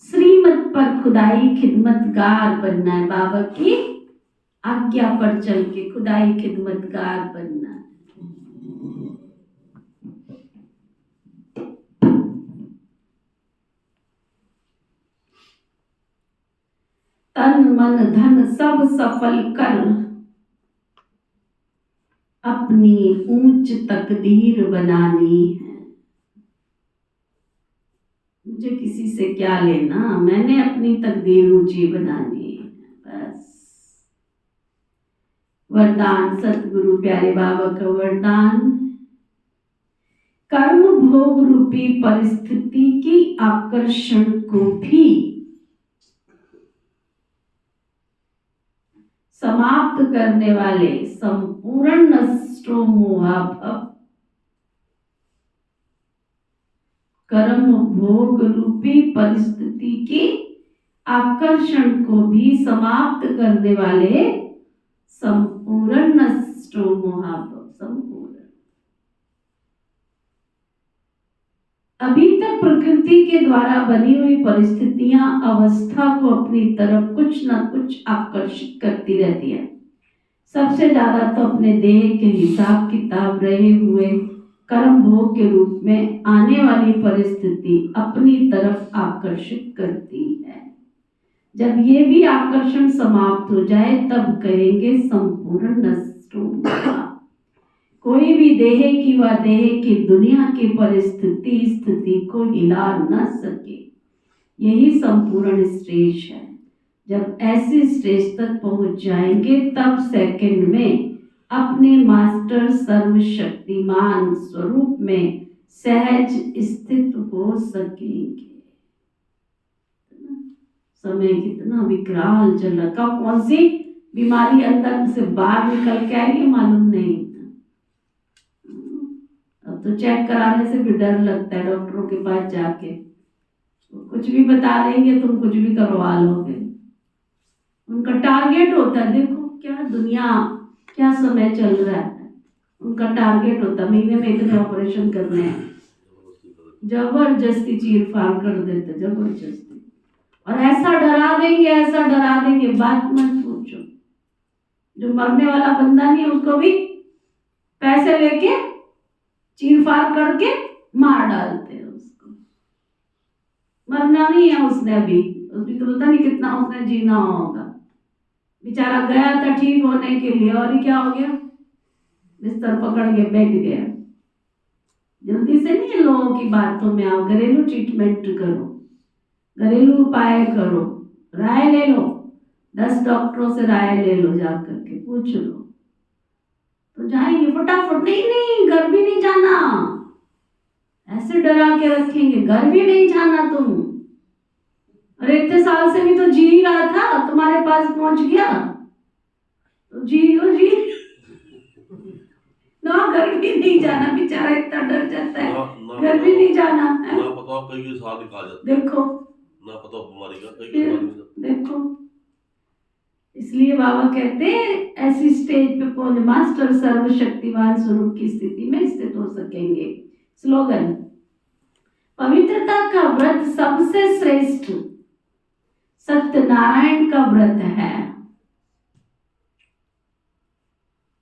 श्रीमत पर खुदाई खिदमतगार बनना है। बाबा की आज्ञा पर चल के खुदाई खिदमतगार बनना है। तन मन धन सब सफल कर अपनी ऊंच तकदीर बनानी है। मुझे किसी से क्या लेना, मैंने अपनी तकदीर ऊंची बनानी है बस। वरदान सतगुरु प्यारे बाबा का वरदान, कर्म भोग रूपी परिस्थिति की आकर्षण को भी समाप्त करने वाले संपूर्ण नष्टो मोहाभव। कर्म भोग रूपी परिस्थिति की आकर्षण को भी समाप्त करने वाले संपूर्ण नष्टो मोहाभव। संपूर्ण। अभी तक प्रकृति के द्वारा बनी हुई परिस्थितियां अवस्था को अपनी तरफ कुछ न कुछ आकर्षित करती रहती है। सबसे ज्यादा तो अपने देह के हिसाब किताब रहे हुए कर्म भोग के रूप में आने वाली परिस्थिति अपनी तरफ आकर्षित करती है। जब ये भी आकर्षण समाप्त हो जाए तब कहेंगे संपूर्ण नष्ट हो गया। कोई भी देह की व देह की दुनिया की परिस्थिति स्थिति को हिला न सके। यही संपूर्ण स्टेज है। जब ऐसी स्टेज तक पहुंच जाएंगे तब सेकंड में अपने मास्टर सर्वशक्तिमान स्वरूप में सहज स्थित हो सकेंगे। समय कितना विकराल चल रहा, कौन सी बीमारी अंदर से बाहर निकल के आएगी मालूम नहीं। अब तो चेक कराने से भी डर लगता है, डॉक्टरों के पास जाके कुछ भी बता देंगे, तुम कुछ भी करवा लोगे। उनका टारगेट होता है, देखो क्या दुनिया क्या समय चल रहा है, उनका टारगेट होता है महीने में इतने ऑपरेशन करने हैं, जबरदस्ती चीर फाड़ कर देते, जबरदस्ती। और ऐसा डरा देंगे बात मत पूछो। जो मरने वाला बंदा नहीं उसको भी पैसे लेके चीर फाड़ करके मार डालते हैं। उसको मरना नहीं है उसने, अभी तो पता नहीं कितना उसने जीना होगा। बेचारा गया था ठीक होने के लिए और ये क्या हो गया, बिस्तर पकड़ के बैठ गया। जल्दी से नहीं लोगों की बातों में आओ, घरेलू ट्रीटमेंट करो, घरेलू उपाय करो, राय ले लो, 10 डॉक्टरों से राय ले लो, जा करके पूछ लो तो जाएंगे फटाफट। नहीं घर भी नहीं जाना, ऐसे डरा के रखेंगे, घर भी नहीं जाना तुम। अरे इतने साल से भी तो जी ही रहा था, तुम्हारे पास पहुंच गया तो जियो जी ना, घर भी नहीं जाना। बेचारा इतना डर जाता है, घर भी नहीं जाना है। ना पता कई साल निकाल जाते, देखो ना पता बीमारी का कई साल। देखो इसलिए बाबा कहते हैं ऐसी स्टेज पे पहुंच मास्टर सर्वशक्तिमान स्वरूप की स्थिति में स्थित हो सकेंगे। स्लोगन, पवित्रता का व्रत सबसे श्रेष्ठ सत्यनारायण का व्रत है।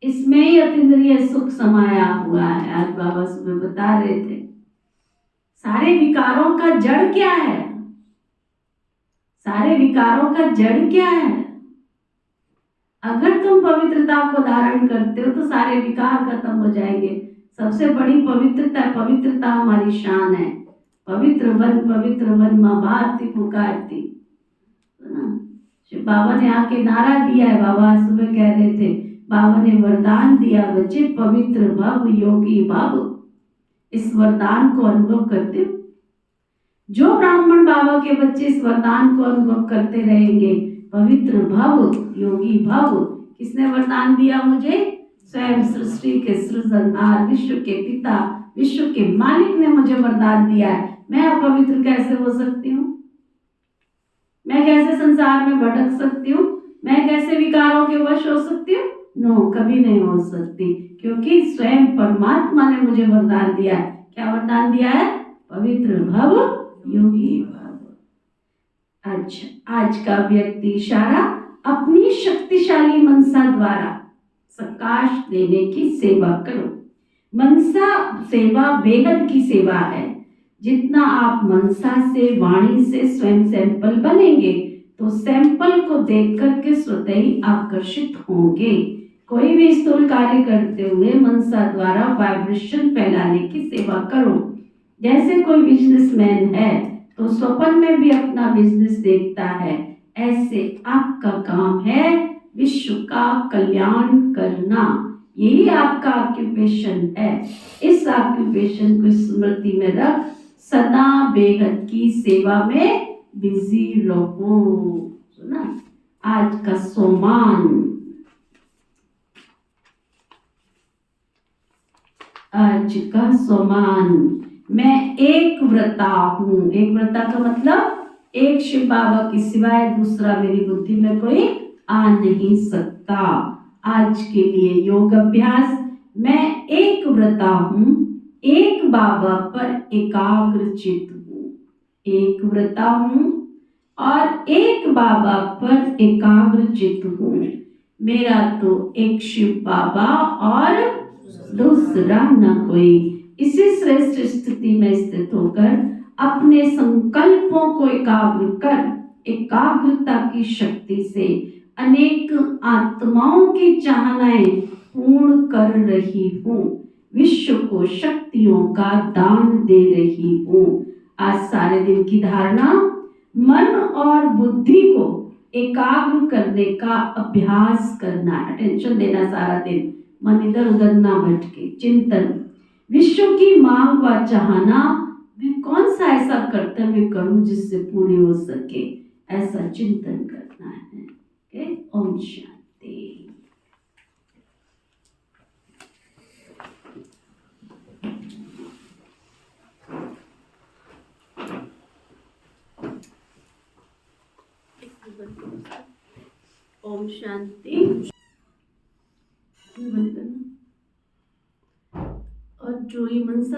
इसमें ही अतीन्द्रिय सुख समाया हुआ है। आज बाबा सुबह बता रहे थे सारे विकारों का जड़ क्या है, सारे विकारों का जड़ क्या है। अगर तुम पवित्रता को धारण करते हो तो सारे विकार खत्म हो जाएंगे। सबसे बड़ी पवित्रता हमारी शान है। पवित्र वन माँ भारती पुकारती, बाबा ने आके नारा दिया है। बाबा सुबह कह रहे थे बाबा ने वरदान दिया, बच्चे पवित्र भव योगी भव। इस वरदान को अनुभव करते हो। जो ब्राह्मण बाबा के बच्चे इस वरदान को अनुभव करते रहेंगे, पवित्र भव योगी भव। किसने वरदान दिया मुझे? स्वयं सृष्टि के सृजनहार, विश्व के पिता, विश्व के मालिक ने मुझे वरदान दिया है। मैं अपवित्र कैसे हो सकती हूँ? मैं कैसे संसार में भटक सकती हूँ? मैं कैसे विकारों के वश हो सकती हूँ? नो, कभी नहीं हो सकती, क्योंकि स्वयं परमात्मा ने मुझे वरदान दिया है। क्या वरदान दिया है? पवित्र भव योगी भव। अच्छा, आज का व्यक्ति इशारा अपनी शक्तिशाली मनसा द्वारा प्रकाश देने की सेवा करो। मनसा सेवा बेहद की सेवा है। जितना आप मनसा से, वाणी से स्वयं सैंपल बनेंगे तो सैंपल को देख करके स्वतः ही आकर्षित होंगे। कोई भी स्थूल कार्य करते हुए मनसा द्वारा वाइब्रेशन फैलाने की सेवा करो। जैसे कोई बिजनेसमैन है तो स्वप्न में भी अपना बिजनेस देखता है, ऐसे आपका काम है विश्व का कल्याण करना। यही आपका ऑक्यूपेशन है। इस ऑक्यूपेशन को स्मृति में रख सदा बेहद की सेवा में बिजी रहो। सुना? आज का सोमान, आज का सोमान, मैं एक व्रता हूँ। एक व्रता का मतलब एक शिव बाबा के सिवाय दूसरा मेरी बुद्धि में कोई आ नहीं सकता। आज के लिए योग अभ्यास मैं एक व्रता हूँ, एक बाबा पर एकाग्र चित हूँ। एक व्रता हूँ और एक बाबा पर एकाग्र चित हूँ। मेरा तो एक शिव बाबा और दूसरा न कोई। इसी श्रेष्ठ स्थिति में स्थित होकर अपने संकल्पों को एकाग्र कर एकाग्रता की शक्ति से अनेक आत्माओं की चाहनाएं पूर्ण कर रही हूँ। विश्व को शक्तियों का दान दे रही हूँ। आज सारे दिन की धारणा, मन और बुद्धि को एकाग्र करने का अभ्यास करना है। अटेंशन देना सारा दिन, मन इधर उधर ना भटके। चिंतन, विश्व की मांग व चाहना, मैं कौन सा ऐसा कर्तव्य करूं जिससे पूरी हो सके, ऐसा चिंतन करना है। ओके, ओम शांति। ओम शांति। और जो ही मनसा